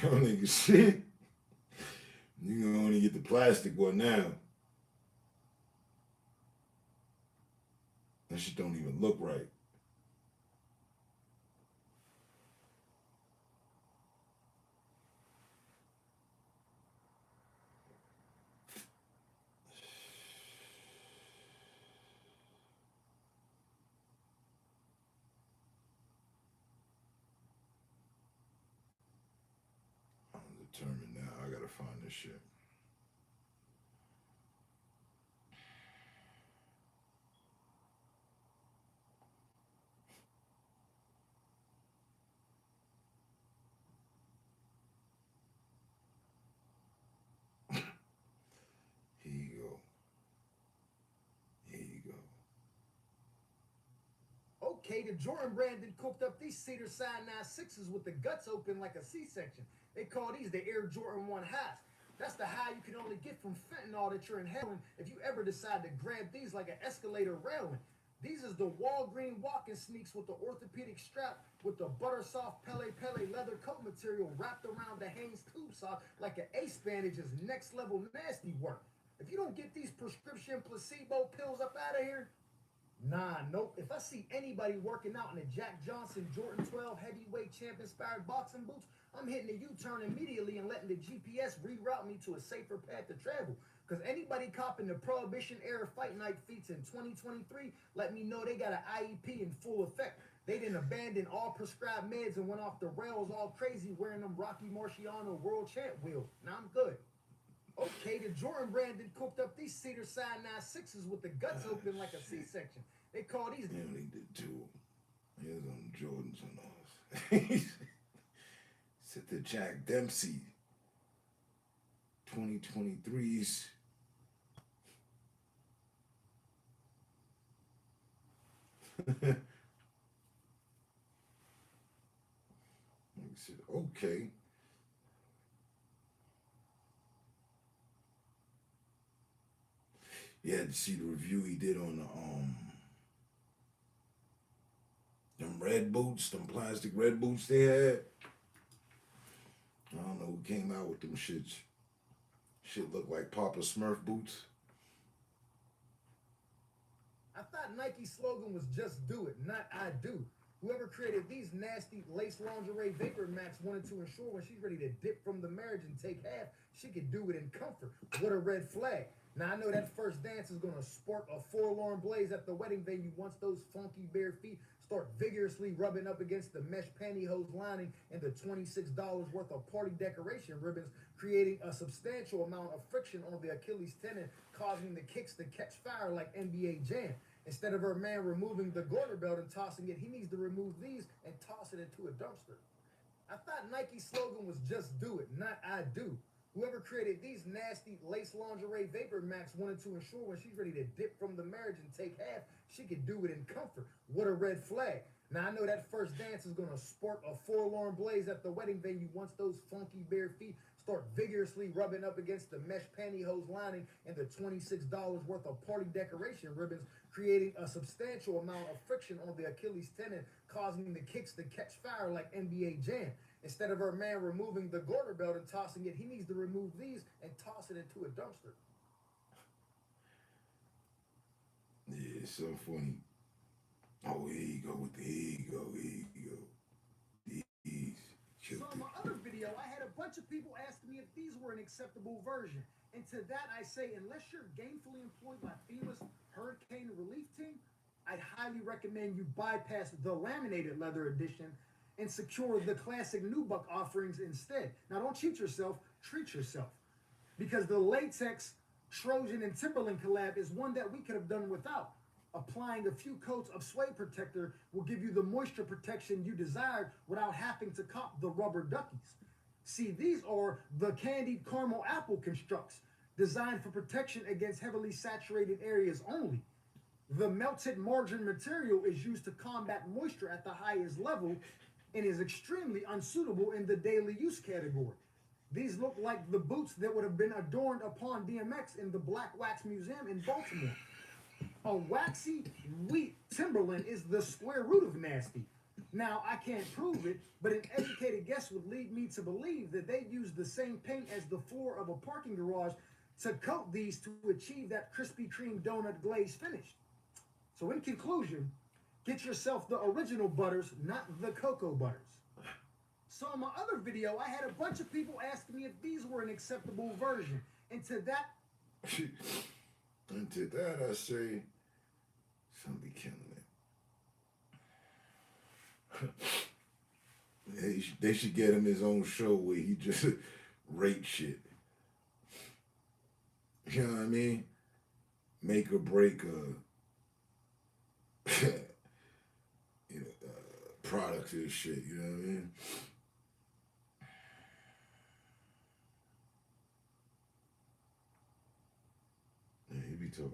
[SPEAKER 1] I'm like, shit. You can only get the plastic one now. That shit don't even look right. I'm determined now. I gotta find this shit. Here you go. Here you go.
[SPEAKER 11] Okay, the Jordan brand did cooked up these cedar side 9.6s with the guts open like a C-section. They call these the Air Jordan 1 highs. That's the high you can only get from fentanyl that you're inhaling if you ever decide to grab these like an escalator railing. These is the Walgreen walking sneaks with the orthopedic strap with the butter soft Pele leather coat material wrapped around the Hanes tube sock like an ace bandage is next level nasty work. If you don't get these prescription placebo pills up out of here, nah, nope. If I see anybody working out in the Jack Johnson Jordan 12 heavyweight champ-inspired boxing boots, I'm hitting the U-turn immediately and letting the GPS reroute me to a safer path to travel. Because anybody copping the Prohibition-era Fight Night feats in 2023, let me know they got an IEP in full effect. They didn't abandon all prescribed meds and went off the rails all crazy wearing them Rocky Marciano world champ wheels. Now I'm good. Okay, the Jordan brand did cooked up these cedar side 9.6s with the guts open like a C-section. They call these.
[SPEAKER 1] They only did two. Here's on Jordans on those. Said the Jack Dempsey 2023s. He said, okay. You had to see the review he did on the them red boots, them plastic red boots they had. I don't know who came out with them shits. Shit looked like Papa Smurf boots.
[SPEAKER 11] I thought Nike's slogan was just do it, not I do. Whoever created these nasty lace lingerie Vapor Max wanted to ensure when she's ready to dip from the marriage and take half, she could do it in comfort. What a red flag. Now I know that first dance is going to spark a forlorn blaze at the wedding venue once those funky bare feet start vigorously rubbing up against the mesh pantyhose lining and the $26 worth of party decoration ribbons, creating a substantial amount of friction on the Achilles tendon, causing the kicks to catch fire like NBA Jam. Instead of her man removing the garter belt and tossing it, he needs to remove these and toss it into a dumpster. I thought Nike's slogan was just do it, not I do. Whoever created these nasty lace lingerie Vapor Max wanted to ensure when she's ready to dip from the marriage and take half, she could do it in comfort. What a red flag. Now I know that first dance is going to spark a forlorn blaze at the wedding venue once those funky bare feet start vigorously rubbing up against the mesh pantyhose lining and the $26 worth of party decoration ribbons, creating a substantial amount of friction on the Achilles tendon, causing the kicks to catch fire like NBA Jam. Instead of her man removing the garter belt and tossing it, he needs to remove these and toss it into a dumpster.
[SPEAKER 1] Yeah, it's so funny. Oh, here you go with the here you go. These.
[SPEAKER 11] So in my other video, I had a bunch of people asking me if these were an acceptable version. And to that I say, unless you're gainfully employed by FEMA's Hurricane Relief Team, I'd highly recommend you bypass the laminated leather edition and secure the classic Nubuck offerings instead. Now don't cheat yourself, treat yourself. Because the latex Trojan and Timberland collab is one that we could have done without. Applying a few coats of suede protector will give you the moisture protection you desired without having to cop the rubber duckies. See, these are the candied caramel apple constructs, designed for protection against heavily saturated areas only. The melted margarine material is used to combat moisture at the highest level and is extremely unsuitable in the daily use category. These look like the boots that would have been adorned upon DMX in the Black Wax Museum in Baltimore. A waxy, wheat Timberland is the square root of nasty. Now, I can't prove it, but an educated guess would lead me to believe that they used the same paint as the floor of a parking garage to coat these to achieve that Krispy Kreme donut glaze finish. So in conclusion, get yourself the original butters, not the cocoa butters. So in my other video, I had a bunch of people asking me if these were an acceptable version. And to that
[SPEAKER 1] I say, somebody killing it. They should get him his own show where he just rate shit. You know what I mean? Make or break products and shit. You know what I mean?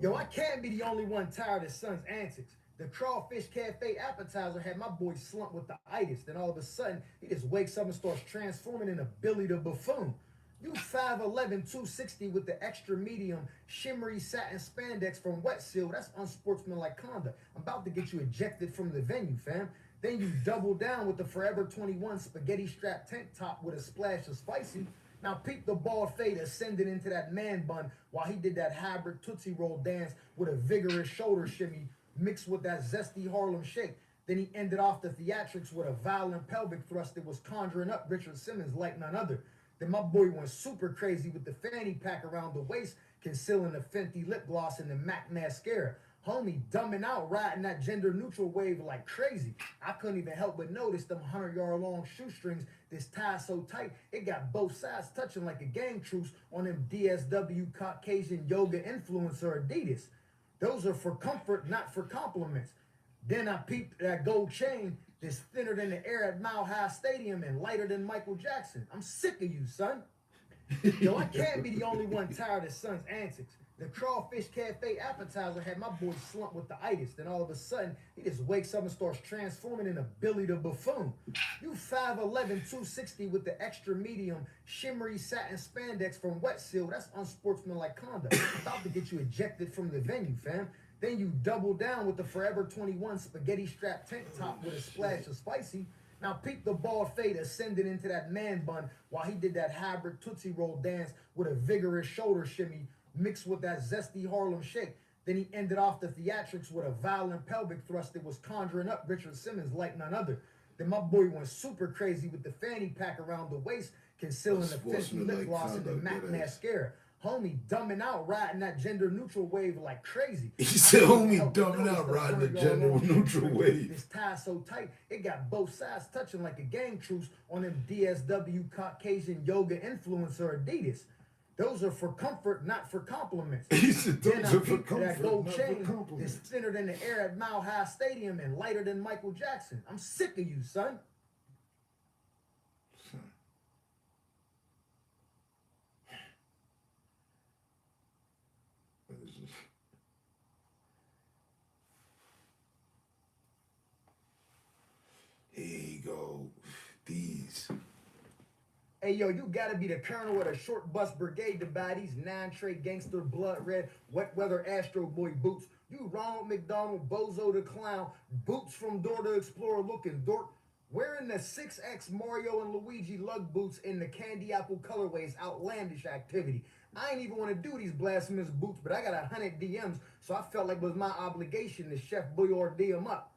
[SPEAKER 11] Yo, I can't be the only one tired of Son's antics. The Crawfish Cafe appetizer had my boy slumped with the itis. Then all of a sudden, he just wakes up and starts transforming into Billy the Buffoon. You 5'11", 260 with the extra medium shimmery satin spandex from Wet Seal. That's unsportsmanlike conduct. I'm about to get you ejected from the venue, fam. Then you double down with the Forever 21 spaghetti strap tank top with a splash of spicy. Now peep the bald fade ascending into that man bun while he did that hybrid Tootsie Roll dance with a vigorous shoulder shimmy mixed with that zesty Harlem shake. Then he ended off the theatrics with a violent pelvic thrust that was conjuring up Richard Simmons like none other. Then my boy went super crazy with the fanny pack around the waist, concealing the Fenty lip gloss and the MAC mascara. Homie dumbing out, riding that gender neutral wave like crazy. I couldn't even help but notice them 100-yard long shoestrings that's tied so tight, it got both sides touching like a gang truce on them DSW Caucasian yoga influencer Adidas. Those are for comfort, not for compliments. Then I peeped that gold chain that's thinner than the air at Mile High Stadium and lighter than Michael Jackson. I'm sick of you, son. Yo, I can't be the only one tired of Son's antics. The Crawfish Cafe appetizer had my boy slumped with the itis. Then all of a sudden, he just wakes up and starts transforming into Billy the Buffoon. You 5'11", 260 with the extra medium shimmery satin spandex from Wet Seal. That's unsportsmanlike conduct. I'm about to get you ejected from the venue, fam. Then you double down with the Forever 21 spaghetti strap tank top with a splash of spicy. Now peep the bald fade ascending into that man bun while he did that hybrid Tootsie Roll dance with a vigorous shoulder shimmy mixed with that zesty Harlem shake. Then he ended off the theatrics with a violent pelvic thrust that was conjuring up Richard Simmons like none other. Then my boy went super crazy with the fanny pack around the waist, concealing the Fenty lip gloss and the MAC mascara. Homie dumbing out, riding that gender neutral wave like crazy.
[SPEAKER 1] He said, homie dumbing out, riding the gender neutral wave.
[SPEAKER 11] This tie so tight, it got both sides touching like a gang truce on them DSW Caucasian yoga influencer Adidas. Those are for comfort, not for compliments.
[SPEAKER 1] He said,
[SPEAKER 11] then I
[SPEAKER 1] those are for
[SPEAKER 11] peeped that
[SPEAKER 1] comfort,
[SPEAKER 11] gold
[SPEAKER 1] not
[SPEAKER 11] chain
[SPEAKER 1] for compliments.
[SPEAKER 11] that's thinner than the air at Mile High Stadium and lighter than Michael Jackson. I'm sick of you, son.
[SPEAKER 1] Here you go. These.
[SPEAKER 11] Hey, yo, you gotta be the colonel of the short bus brigade to buy these 9-tray gangster blood red wet weather Astro Boy boots. You Ronald McDonald, Bozo the Clown, boots from Door to Explorer looking dork. Wearing the 6X Mario and Luigi lug boots in the candy apple colorways, outlandish activity. I ain't even want to do these blasphemous boots, but I got 100 DMs, so I felt like it was my obligation to Chef Boyardee them up.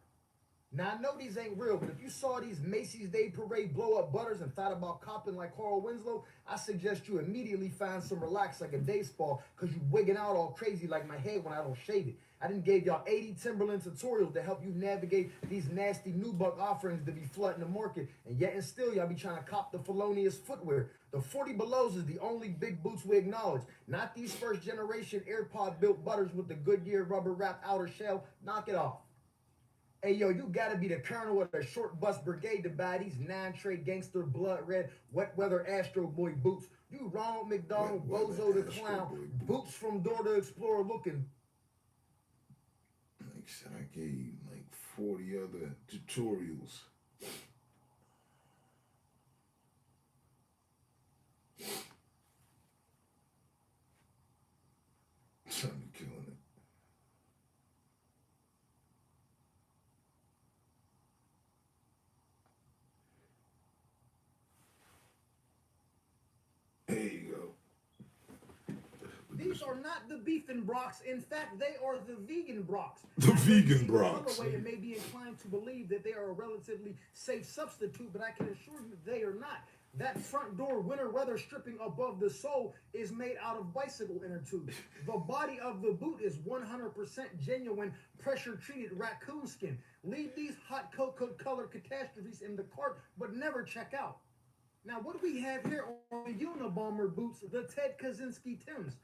[SPEAKER 11] Now, I know these ain't real, but if you saw these Macy's Day Parade blow-up butters and thought about copping like Carl Winslow, I suggest you immediately find some relax like a day spa, because you wigging out all crazy like my head when I don't shave it. I done gave y'all 80 Timberland tutorials to help you navigate these nasty new buck offerings to be flooding the market, and yet and still y'all be trying to cop the felonious footwear. The 40 Belows is the only big boots we acknowledge, not these first-generation AirPod-built butters with the Goodyear rubber-wrapped outer shell. Knock it off. Hey, yo, you gotta be the colonel of the short bus brigade to buy these 9-tray gangster blood red wet weather Astro Boy boots. You Ronald McDonald, Bozo the Clown, boots from Door to Explorer looking.
[SPEAKER 1] Like I said, I gave you like 40 other tutorials. Something killing it.
[SPEAKER 11] These are not the beefing Brocs. In fact, they are the vegan Brocs.
[SPEAKER 1] The
[SPEAKER 11] I
[SPEAKER 1] vegan
[SPEAKER 11] see the
[SPEAKER 1] Brocs.
[SPEAKER 11] colorway and may be inclined to believe that they are a relatively safe substitute, but I can assure you they are not. That front door winter weather stripping above the sole is made out of bicycle inner tubes. The body of the boot is 100% genuine pressure treated raccoon skin. Leave these hot cocoa colored catastrophes in the cart, but never check out. Now, what do we have here are the Unabomber boots, the Ted Kaczynski Timbs.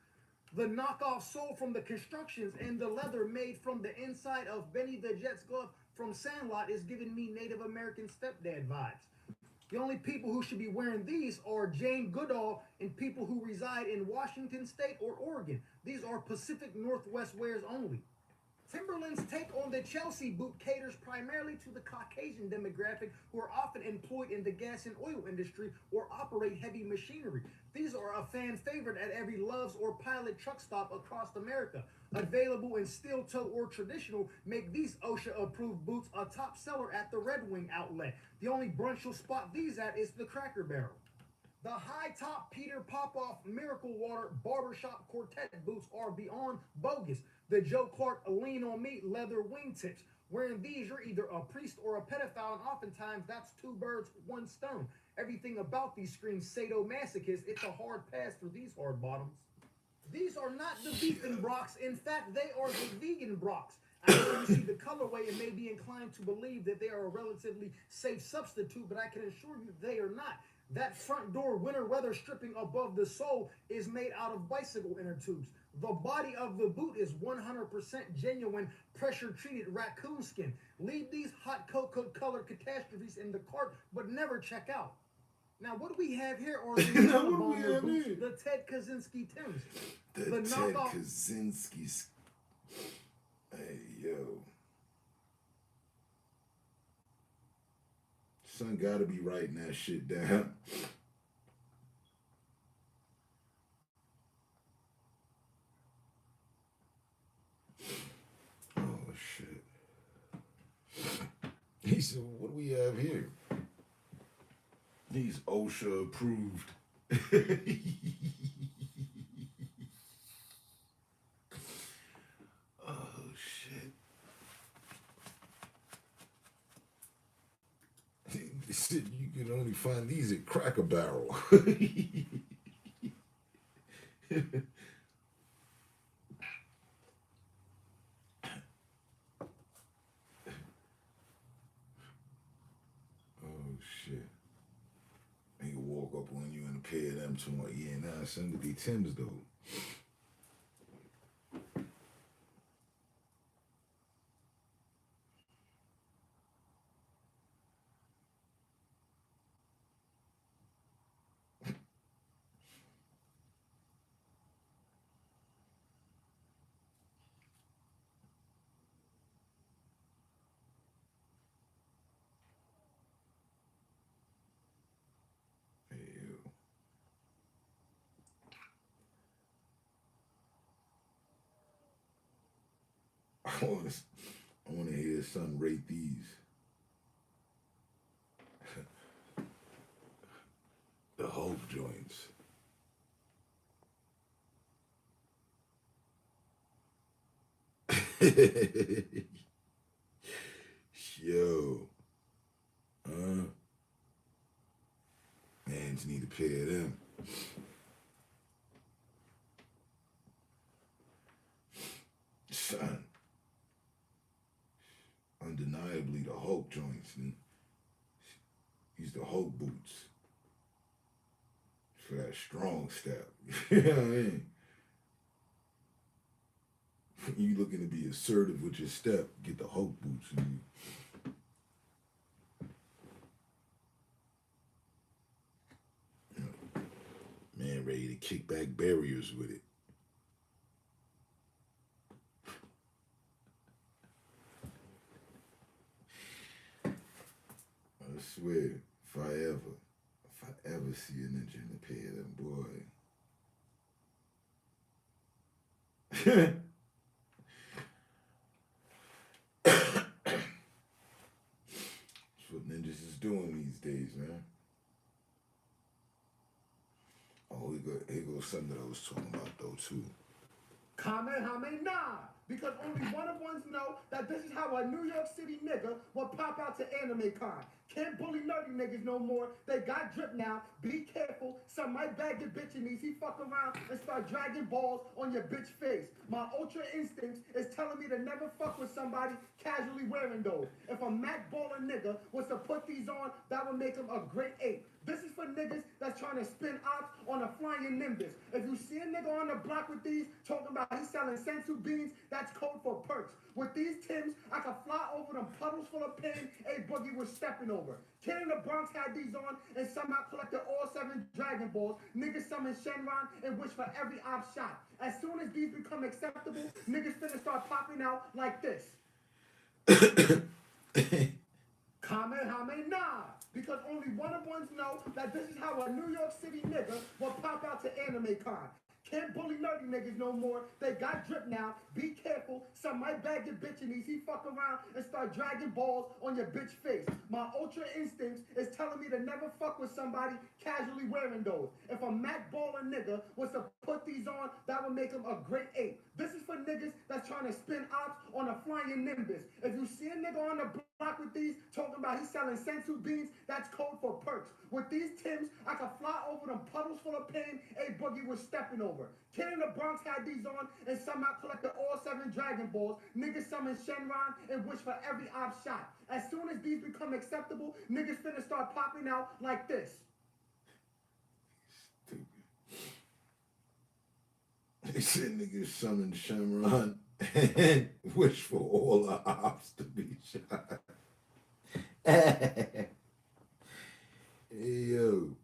[SPEAKER 11] The knockoff sole from the Constructions and the leather made from the inside of Benny the Jet's glove from Sandlot is giving me Native American stepdad vibes. The only people who should be wearing these are Jane Goodall and people who reside in Washington State or Oregon. These are Pacific Northwest wears only. Timberland's take on the Chelsea boot caters primarily to the Caucasian demographic who are often employed in the gas and oil industry or operate heavy machinery. These are a fan favorite at every Love's or Pilot truck stop across America. Available in steel toe or traditional, make these OSHA approved boots a top seller at the Red Wing outlet. The only brunch you'll spot these at is the Cracker Barrel. The high top Peter Popoff Miracle Water Barbershop Quartet boots are beyond bogus. The Joe Clark Lean on Me leather wingtips. Wearing these, you're either a priest or a pedophile, and oftentimes that's two birds, one stone. Everything about these screams sadomasochist. It's a hard pass for these hard bottoms. These are not the beefing Brocs. In fact, they are the vegan Brocs. I know you see the colorway and may be inclined to believe that they are a relatively safe substitute, but I can assure you they are not. That front door winter weather stripping above the sole is made out of bicycle inner tubes. The body of the boot is 100% genuine pressure treated raccoon skin. Leave these hot cocoa colored catastrophes in the cart, but never check out. Now, what do we have here are the Unabomber boots, the Ted Kaczynski Timbs.
[SPEAKER 1] The Ted Kaczynski's. Hey, yo. Son gotta be writing that shit down. Oh, shit. He said, what do we have here? These OSHA approved. Oh, shit. They said you can only find these at Cracker Barrel. Oh, shit. He can walk up on you and a pair of them to yeah, nah, son, but they Timbs though. I want to hear son rate these. The Hulk joints. Yo. Mans need a pair of them. Son. Undeniably the Hulk joints. And he's the Hulk boots. For that strong step. You know what I mean? You looking to be assertive with your step, get the Hulk boots. And you know, man ready to kick back barriers with it. I swear, if I ever see a ninja in a pair of them, boy. That's what ninjas is doing these days, man. Oh, here goes something that I was talking about though too.
[SPEAKER 11] Kamehameha. Because only one of ones know that this is how a New York City nigga will pop out to Anime Con. Can't bully nerdy niggas no more. They got drip now. Be careful. Some might bag your bitch in these. He fuck around and start dragging balls on your bitch face. My ultra instincts is telling me to never fuck with somebody casually wearing those. If a Mac baller nigga was to put these on, that would make him a great ape. This is for niggas that's trying to spin ops on a flying Nimbus. If you see a nigga on the block with these, talking about he's selling sensu beans, that's code for perks. With these Tims, I can fly over them puddles full of pain a boogie was stepping over. Kid in the Bronx had these on and somehow collected all 7 Dragon Balls. Niggas summoned Shenron and wish for every op shot. As soon as these become acceptable, niggas finna start popping out like this. Kamehameha. Because only one of ones know that this is how a New York City nigga will pop out to Anime Con. Can't bully nerdy niggas no more. They got drip now. Be careful. Some might bag your bitch in these. He fuck around and start dragging balls on your bitch face. My ultra instincts is telling me to never fuck with somebody casually wearing those. If a Mac baller nigga was to put these on, that would make him a great ape. This is for niggas that's trying to spin ops on a flying Nimbus. If you see a nigga on the block with these, talking about he's selling sensu beans, that's code for perks. With these Tims, I can fly over them puddles full of pain a boogie was stepping over. Kid in the Bronx had these on and somehow collected all 7 Dragon Balls. Niggas summoned Shenron and wish for every op shot. As soon as these become acceptable, niggas finna start popping out like this.
[SPEAKER 1] Stupid. They said niggas summoned Shenron and wish for all the ops to be shot. Hey, yo.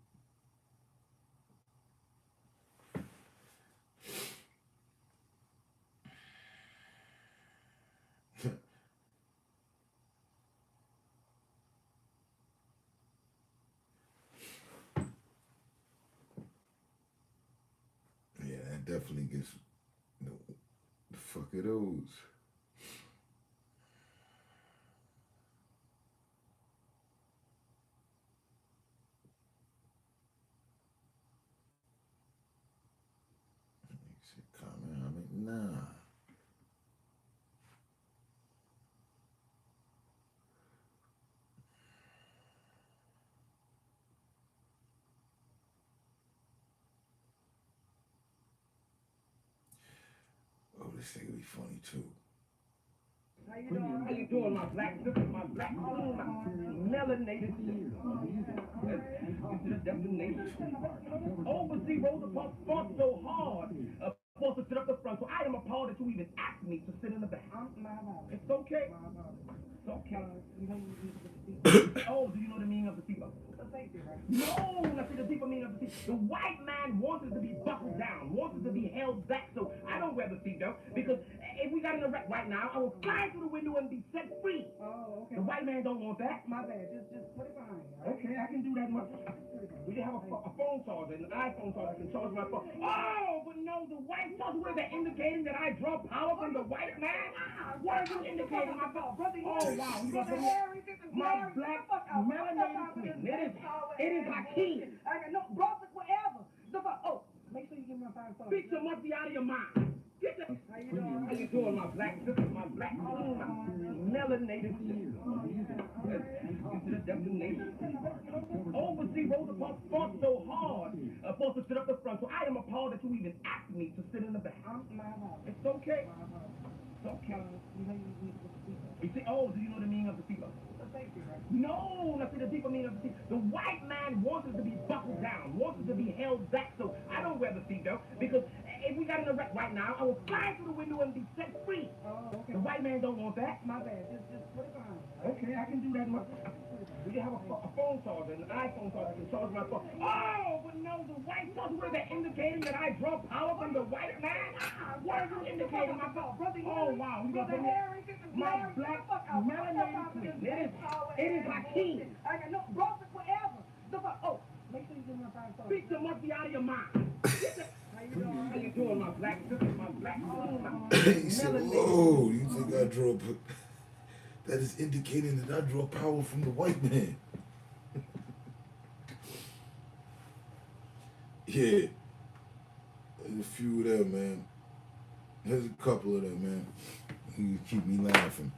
[SPEAKER 1] Yeah, that definitely gets, the fuck are those? Nah. Oh, this thing will be funny too.
[SPEAKER 4] How you doing, my black sister, my black queen, my melanated sister? This is the destination. Overseas Rosa Parks fought so hard, forced to sit up the front, so I am appalled that you even asked me to sit in the back. It's okay. It's okay. Oh, do you know the meaning of the seatbelt? No, that's the deeper meaning of the seatbelt. The white man wants it to be buckled down, wants it to be held back, so I don't wear the seatbelt, because if we got in a wreck right now, I will fly through the window and be set free. Oh, okay. The white man don't want that. My bad. Just put it behind you. Right? Okay, I can do that much. We can have a phone charger, an iPhone charger can charge my phone. Oh, but no, the white charger, what is that indicating that I draw power from the white man? What are you indicating, my phone? Oh, wow. My black melanated queen. It is my king. I got no brother, whatever. Oh, make sure you give me a 5 star. Speak so much out of your mind. Get the. How you doing, my black sister, my black queen, my melanated sister? This is the destination. Overseas Rosa Parks fought so hard, forced to sit up the front, so I am appalled that you even asked me to sit in the back. It's okay. It's okay. You see, oh, do you know the meaning of the seatbelt? No, that's the deeper meaning of the seatbelt. The white man wants it to be buckled down, wants it to be held back, so I don't wear the seatbelt, because if we got in a wreck right now, I will fly through the window and be set free. Oh, okay. The white man don't want that. My bad. Just put it behind. Okay, I can do that much. We can have a phone charger, an iPhone charger can charge my phone. Oh, but no, the white charger, what is that indicating that I draw power from the white man? What are you indicating, my phone? Oh, wow. My black melanated queen. It is my king. I got no brother, whatever. Oh, make sure you give me a 5 star. Speak so much out of your mind. How you doing, my black sister, my black queen, my
[SPEAKER 1] He said, whoa, you think I draw... That is indicating that I draw power from the white man. Yeah. There's a few there, man. There's a couple of them, man. You keep me laughing.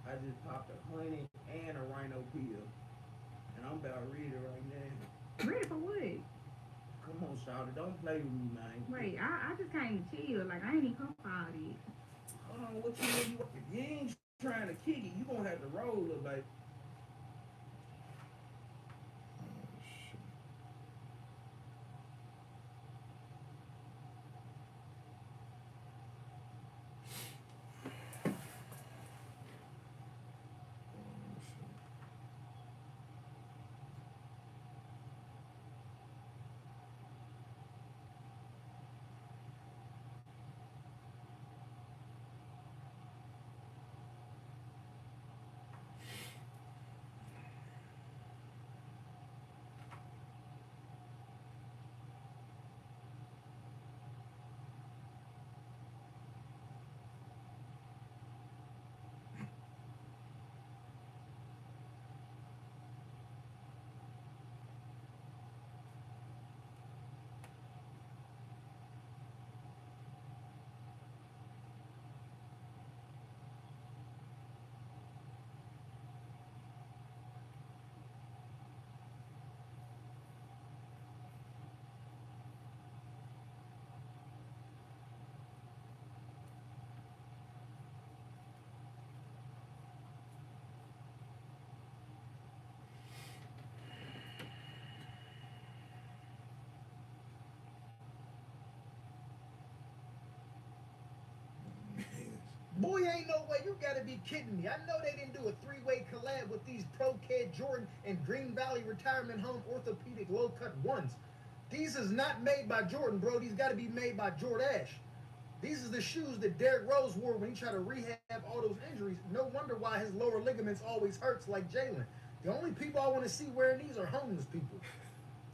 [SPEAKER 12] I just popped a honey and a rhino pill, and I'm about ready right now.
[SPEAKER 13] Ready for what?
[SPEAKER 12] Come on, Shawty, don't play with me, man.
[SPEAKER 13] Wait, I just came to chill. Like, I ain't even come for all this.
[SPEAKER 12] Hold on, what you mean? If you ain't trying to kick it, you gonna have to roll, little baby.
[SPEAKER 11] Boy, ain't no way. You gotta be kidding me. I know they didn't do a three-way collab with these Pro-Ked Jordan and Green Valley Retirement Home orthopedic low-cut ones. These is not made by Jordan, bro. These gotta be made by Jordache. These is the shoes that Derrick Rose wore when he tried to rehab all those injuries. No wonder why his lower ligaments always hurts like Jalen. The only people I want to see wearing these are homeless people.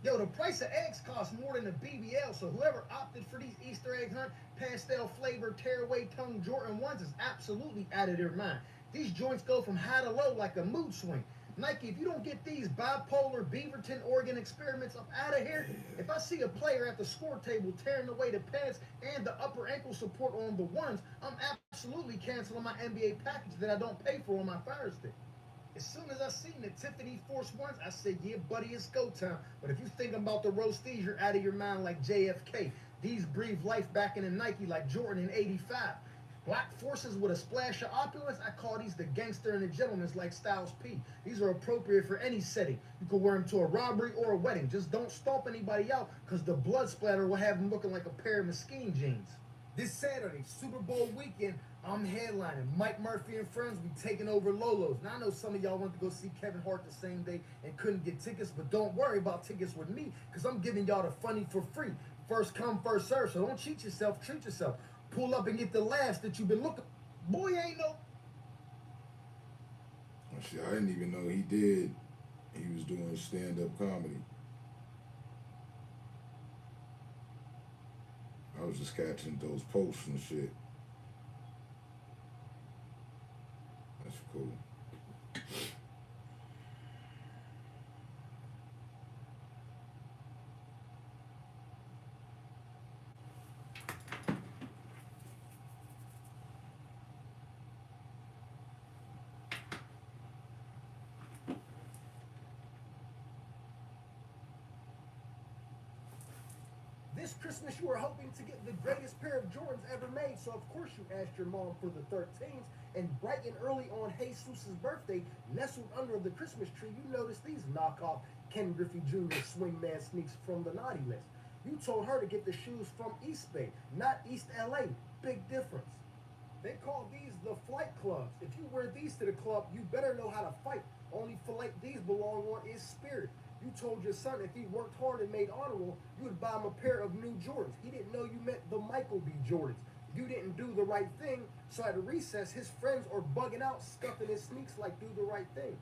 [SPEAKER 11] Yo, the price of eggs costs more than a BBL, so whoever opted for these Easter egg hunt, pastel flavored tearaway tongue Jordan 1s is absolutely out of their mind. These joints go from high to low like a mood swing. Nike, if you don't get these bipolar Beaverton Oregon experiments up out of here, if I see a player at the score table tearing away the pants and the upper ankle support on the ones, I'm absolutely canceling my NBA package that I don't pay for on my Fire Stick. As soon as I seen the Tiffany Force Ones, I said, yeah, buddy, it's go time. But if you think about the roasties, you're out of your mind like JFK. These breathe life back into Nike like Jordan in 85. Black forces with a splash of opulence, I call these the gangster and the gentleman's like Styles P. These are appropriate for any setting. You can wear them to a robbery or a wedding. Just don't stomp anybody out, because the blood splatter will have them looking like a pair of Mesquite jeans. This Saturday, Super Bowl weekend, I'm headlining. Mike Murphy and friends be taking over Lolo's. Now, I know some of y'all want to go see Kevin Hart the same day and couldn't get tickets, but don't worry about tickets with me, because I'm giving y'all the funny for free. First come, first serve, so don't cheat yourself, treat yourself. Pull up and get the laughs that you've been looking. Boy, ain't no.
[SPEAKER 1] Shit, I didn't even know he did. He was doing stand-up comedy. I was just catching those posts and shit. That's cool.
[SPEAKER 11] This Christmas you were hoping to get the greatest pair of Jordans ever made, so of course you asked your mom for the 13s, and bright and early on Jesus' birthday, nestled under the Christmas tree, you noticed these knockoff Ken Griffey Jr. swingman sneaks from the naughty list. You told her to get the shoes from East Bay, not East LA. Big difference. They call these the flight clubs. If you wear these to the club, you better know how to fight. Only flight these belong on is Spirit. You told your son if he worked hard and made honor roll, you would buy him a pair of new Jordans. He didn't know you meant the Michael B. Jordans. You didn't do the right thing, so at a recess, his friends are bugging out, scuffing his sneaks like do the right thing.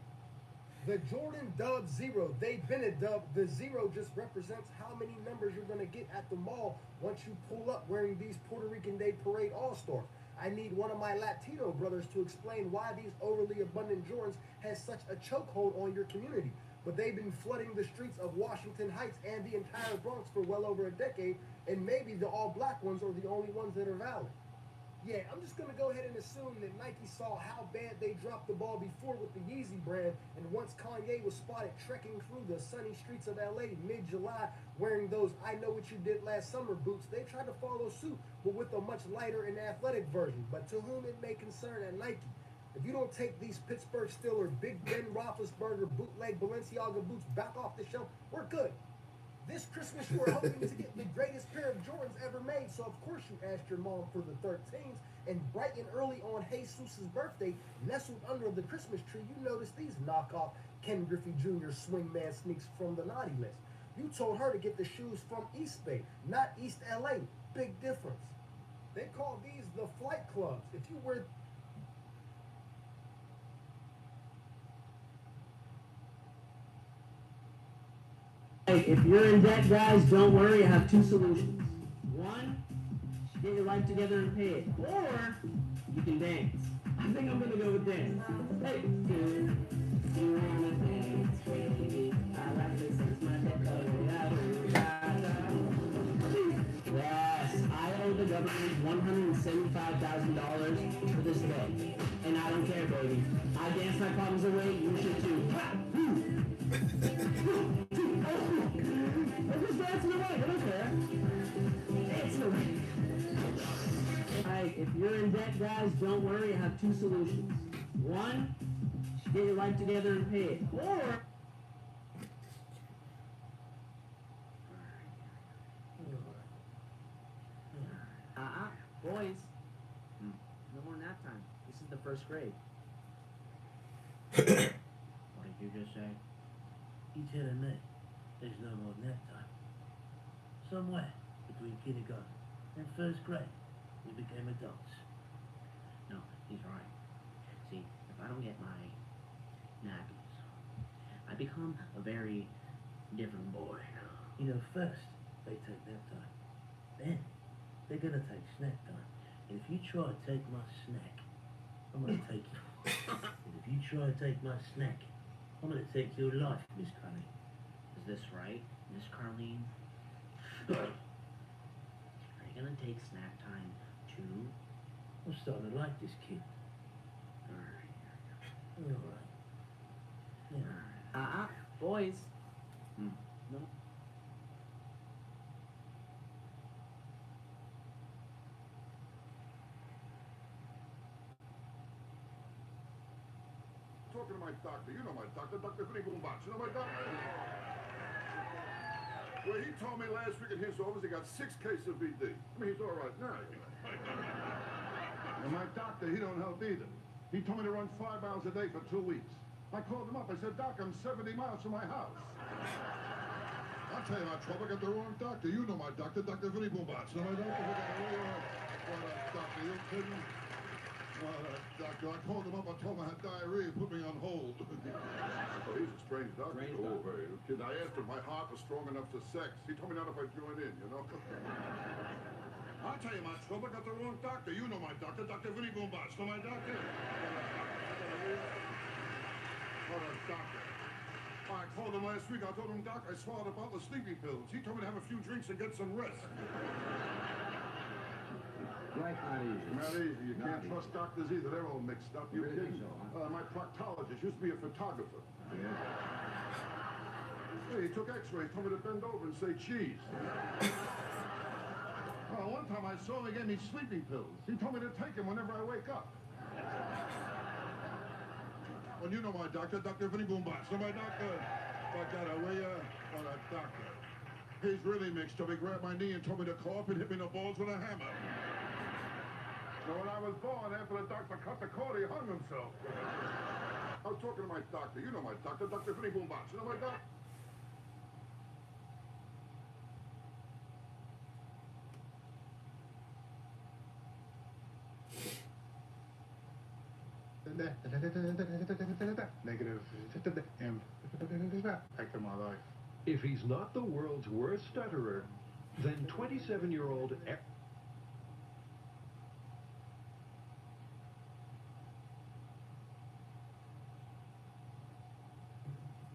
[SPEAKER 11] The Jordan Dub Zero. They've been a dub. The zero just represents how many numbers you're going to get at the mall once you pull up wearing these Puerto Rican Day Parade All-Stars. I need one of my Latino brothers to explain why these overly abundant Jordans has such a chokehold on your community. But they've been flooding the streets of Washington Heights and the entire Bronx for well over a decade, and maybe the all-black ones are the only ones that are valid. Yeah, I'm just going to go ahead and assume that Nike saw how bad they dropped the ball before with the Yeezy brand, and once Kanye was spotted trekking through the sunny streets of LA mid-July wearing those I Know What You Did Last Summer boots, they tried to follow suit, but with a much lighter and athletic version. But to whom it may concern at Nike, if you don't take these Pittsburgh Steelers Big Ben Roethlisberger bootleg Balenciaga boots back off the shelf, we're good. This Christmas, you are hoping to get the greatest pair of Jordans ever made, so of course you asked your mom for the 13s, and bright and early on Jesus' birthday, nestled under the Christmas tree, you noticed these knockoff Ken Griffey Jr. swingman sneaks from the naughty list. You told her to get the shoes from East Bay, not East LA. Big difference. They call these the flight clubs. If you wear
[SPEAKER 14] Hey, if you're in debt, guys, don't worry. I have two solutions. One, get your life together and pay it. Or you can dance. I think I'm gonna go with dance. Hey, do you wanna dance, baby? I like this. It's my Yes, I owe the government $175,000 for this day. And I don't care, baby. I dance my problems away. You should too. I'm just dancing away. I don't care. Dancing away. Alright, if you're in debt, guys, don't worry. I have two solutions. One, get your life together and pay it. Or boys. No more nap time. This is the first grade.
[SPEAKER 3] What did you just say?
[SPEAKER 15] You telling me there's no more nap time? Somewhere between kindergarten and first grade, we became adults.
[SPEAKER 3] No, he's right. See, if I don't get my nappies, I become a very different boy.
[SPEAKER 15] You know, first they take nap time, then they're gonna take snack time. And if you try to take my snack, I'm gonna take you. And if you try to take my snack, I'm gonna take your life, Miss Carleen.
[SPEAKER 3] Is this right, Miss Carleen? Are you gonna take snack time too?
[SPEAKER 15] I'm starting to like this kid. Alright. Yeah.
[SPEAKER 14] Boys.
[SPEAKER 3] No.
[SPEAKER 16] Talking to my doctor. You know my doctor, Dr. Vinny Boombach. You know my doctor? Well, he told me last week in his office he got 6 cases of VD. I mean, he's all right now. And my doctor, he don't help either. He told me to run 5 miles a day for 2 weeks. I called him up. I said, Doc, I'm 70 miles from my house. I'll tell you my trouble. I got the wrong doctor. You know my doctor, Dr. Vinny Boombach. You know my doctor? What doctor? You kidding? Doctor, I called him up. I told him I had diarrhea. Put me on hold. Oh, he's a strange doctor. Very. Kid, I asked him if my heart was strong enough for sex. He told me not if I join in, you know? I'll tell you my trouble. I got the wrong doctor. You know my doctor, Dr. Vinny Boombach. You know my doctor? What a doctor. I called him last week. I told him, Doc, I swallowed a bottle of sleeping pills. He told me to have a few drinks and get some rest.
[SPEAKER 3] Right, not easy.
[SPEAKER 16] Not easy. You can't trust doctors either. They're all mixed up. You kidding? My proctologist used to be a photographer.
[SPEAKER 3] Yeah.
[SPEAKER 16] Hey, he took x-rays, told me to bend over and say cheese. One time I saw him, he gave me sleeping pills. He told me to take them whenever I wake up. Well, you know my doctor, Dr. Vinny Boombach. So my doctor, what a doctor. He's really mixed up. He grabbed my knee and told me to cough and hit me in the balls with a hammer. Now, when I was born, after the doctor cut the cord, he hung himself. I was talking to my doctor. You know my doctor, Dr. Vinny Boombach. You know my doctor?
[SPEAKER 11] And
[SPEAKER 16] negative, and back to my life.
[SPEAKER 17] If he's not the world's worst stutterer, then 27-year-old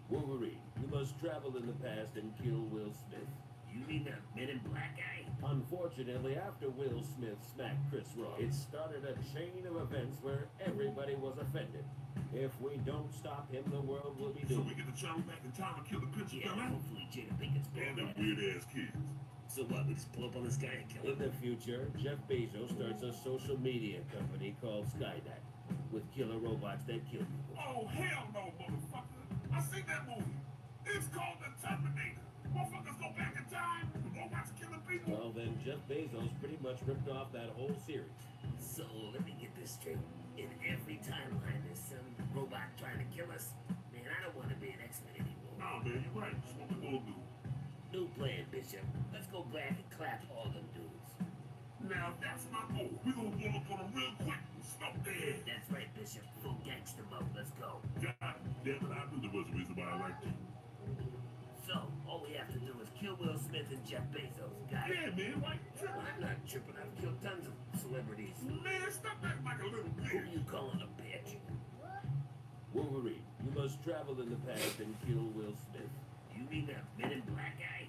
[SPEAKER 18] Wolverine, you must travel in the past and kill Will Smith.
[SPEAKER 15] You mean the Men in Black guy?
[SPEAKER 18] Unfortunately, after Will Smith smacked Chris Rock, it started a chain of events where everybody was offended. If we don't stop him, the world will be doomed.
[SPEAKER 19] So we get to travel back in time and kill the picture
[SPEAKER 15] Yeah,
[SPEAKER 19] fella?
[SPEAKER 15] hopefully Jada Pinkett's
[SPEAKER 19] Man, them
[SPEAKER 15] bad.
[SPEAKER 19] weird-ass kids.
[SPEAKER 15] So what, we just pull up on this guy and kill
[SPEAKER 18] In
[SPEAKER 15] him?
[SPEAKER 18] the future, Jeff Bezos starts a social media company called Skynet with killer robots that kill people.
[SPEAKER 19] Oh, hell no, motherfucker. I seen that movie. It's called The Terminator. Motherfuckers go back in time, the robots killing people.
[SPEAKER 18] Well, then Jeff Bezos pretty much ripped off that whole series.
[SPEAKER 15] So, let me get this straight. In every timeline, there's some robot trying to kill us. Man, I don't want to be an X-Men anymore.
[SPEAKER 19] Nah, man, you're right. That's what we gonna do.
[SPEAKER 15] New plan, Bishop. Let's go back and clap all them dudes.
[SPEAKER 19] Now, that's my goal. We gonna pull up on them real quick and smoke their ass.
[SPEAKER 15] That's right, Bishop. Full gangster mode. Let's go.
[SPEAKER 19] God damn it, I knew there was a reason why I liked you.
[SPEAKER 15] So, all we have to do is kill Will Smith and Jeff Bezos. Got it?
[SPEAKER 19] Yeah, man, why you tripping?
[SPEAKER 15] I'm not tripping. I've killed tons of celebrities.
[SPEAKER 19] Man, stop acting like a little
[SPEAKER 15] Who
[SPEAKER 19] bitch.
[SPEAKER 15] you calling a bitch?
[SPEAKER 18] Wolverine, you must travel in the past and kill Will Smith.
[SPEAKER 15] You mean the Men in Black guy?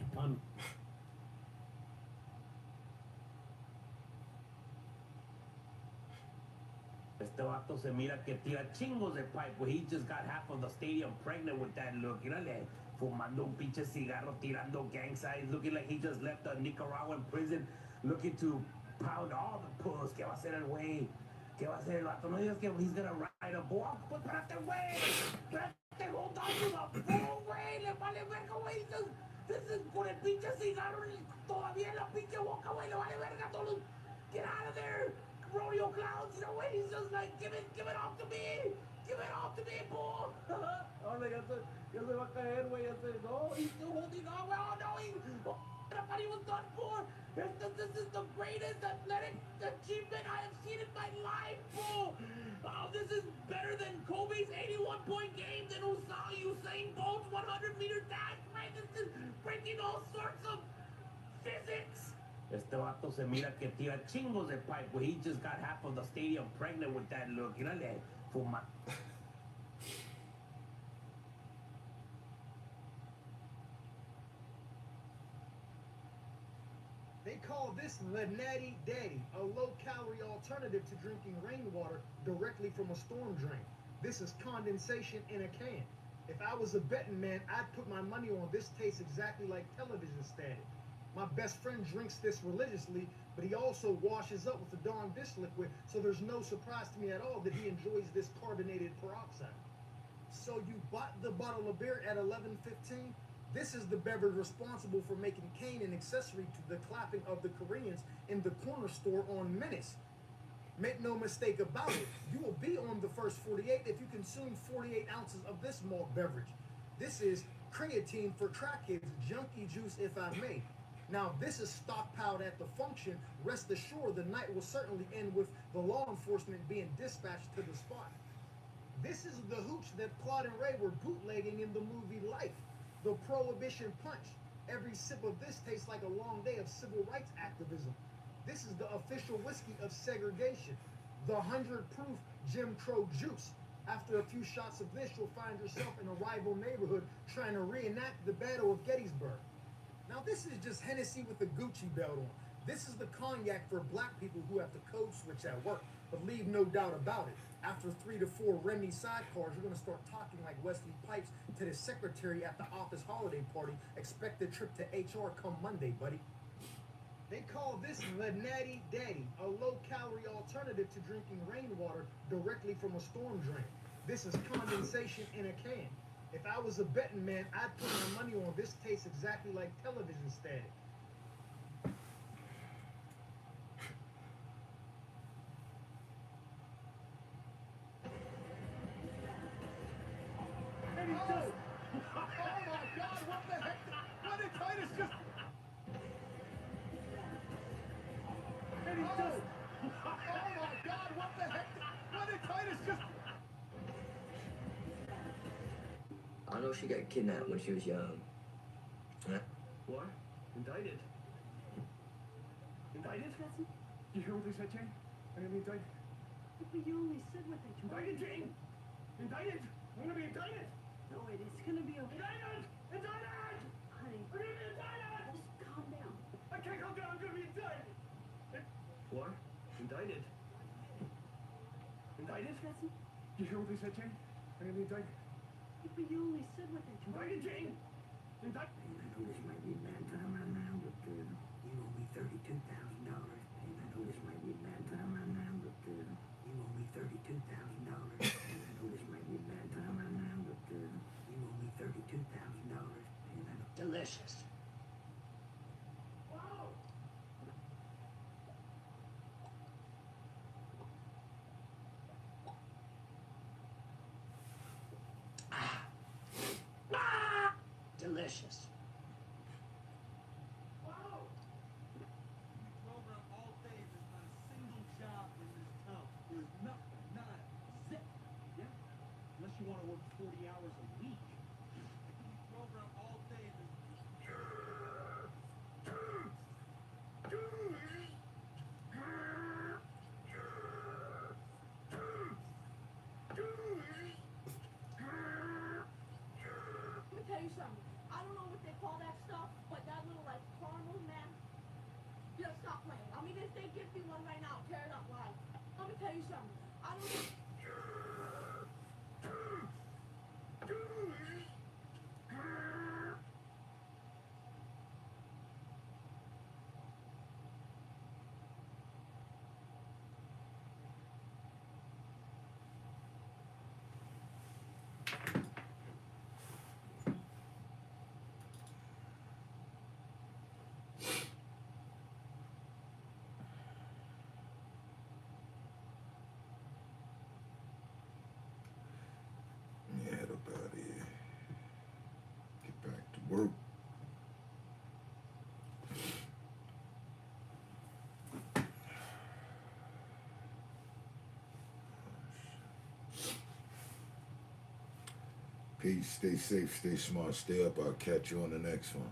[SPEAKER 14] Este vato se mira que tira chingos de pipe, güey. He just got half of the stadium pregnant with that look. Mírale, fumando un pinche cigarro, tirando gang signs, looking like he just left a Nicaraguan prison, looking to pound all the puss. ¿Qué va a hacer el güey? ¿Qué va a hacer el vato? No digas que he's gonna ride a bull. Pues espérate, güey. Espérate, hold on to the bull, güey. Le vale verga, güey. This is con el pinche cigarro todavía en la pinche boca, güey. Le vale verga a todos. Get out of there. Rodeo clowns, you know, when he's just like, give it off to me, bull. Ahora ya se va a caer, güey, no, he's still holding on, güey, oh no, I thought he was done for. This is the greatest athletic achievement I have seen in my life, bull. Oh, this is better than Kobe's 81-point game, than Usain Bolt's 100-meter dash, right? This is breaking all sorts of physics. Este vato se mira que tira chingos de pipe, güey. He just got half of the stadium pregnant with that look. Mírale, fuma.
[SPEAKER 11] They call this the Natty Daddy, a low-calorie alternative to drinking rainwater directly from a storm drain. This is condensation in a can. If I was a betting man, I'd put my money on this tastes exactly like television static. My best friend drinks this religiously, but he also washes up with the Dawn dish liquid, so there's no surprise to me at all that he enjoys this carbonated peroxide. So you bought the bottle of beer at 11:15? This is the beverage responsible for making Kane an accessory to the clapping of the Koreans in the corner store on Menace. Make no mistake about it, you will be on the first 48 if you consume 48 ounces of this malt beverage. This is creatine for crackheads, junkie juice if I may. Now, this is stockpiled at the function. Rest assured, the night will certainly end with the law enforcement being dispatched to the spot. This is the hooch that Claude and Ray were bootlegging in the movie Life. The Prohibition Punch. Every sip of this tastes like a long day of civil rights activism. This is the official whiskey of segregation. The 100 proof Jim Crow juice. After a few shots of this, you'll find yourself in a rival neighborhood trying to reenact the Battle of Gettysburg. Now this is just Hennessy with a Gucci belt on. This is the cognac for black people who have to code switch at work. But leave no doubt about it. After 3 to 4 Remy sidecars, you're going to start talking like Wesley Pipes to the secretary at the office holiday party. Expect the trip to HR come Monday, buddy. They call this the Natty Daddy, a low-calorie alternative to drinking rainwater directly from a storm drain. This is condensation in a can. If I was a betting man, I'd put my money on this tastes exactly like television static.
[SPEAKER 4] And he just... Oh my God, what the heck? What did Titus just... And he just... Oh my God, what the heck? What did Titus just...
[SPEAKER 20] I know she got kidnapped when she was young.
[SPEAKER 2] What? Indicted? Indicted? You hear what they said, Jane? I'm gonna be indicted.
[SPEAKER 6] But you only said what they told
[SPEAKER 2] Indicted,
[SPEAKER 6] you.
[SPEAKER 2] Jane! Indicted! I'm gonna be indicted!
[SPEAKER 6] No, it's gonna be okay.
[SPEAKER 2] Indicted! Indicted!
[SPEAKER 6] Honey,
[SPEAKER 2] I'm gonna be indicted!
[SPEAKER 6] just calm down.
[SPEAKER 2] I can't calm down, I'm gonna be indicted! What? Indicted? Indicted? You hear what they said, Jane? I'm gonna be indicted.
[SPEAKER 6] But you only said what they told
[SPEAKER 2] Indicted,
[SPEAKER 6] you.
[SPEAKER 2] Jane! Indicted!
[SPEAKER 15] And I know this might be a bad time right now, but you owe me $32,000. And I know this might be a bad time right now, but you owe me $32,000. And I know this might be a bad time right now, but you owe me $32,000. And I know delicious. Delicious.
[SPEAKER 4] Program all day, there's not a single job in this town. There's nothing, not a zip. Yeah? Unless you want to work 40 hours a week. Program all day,
[SPEAKER 6] Let me tell you something. I don't know what they call that stuff, but that little like caramel man. Just stop playing. I mean, if they give me one right now, tear it up live. Let me tell you something. I don't know.
[SPEAKER 1] Head up out of here. Get back to work. Peace. Stay safe. Stay smart. Stay up. I'll catch you on the next one.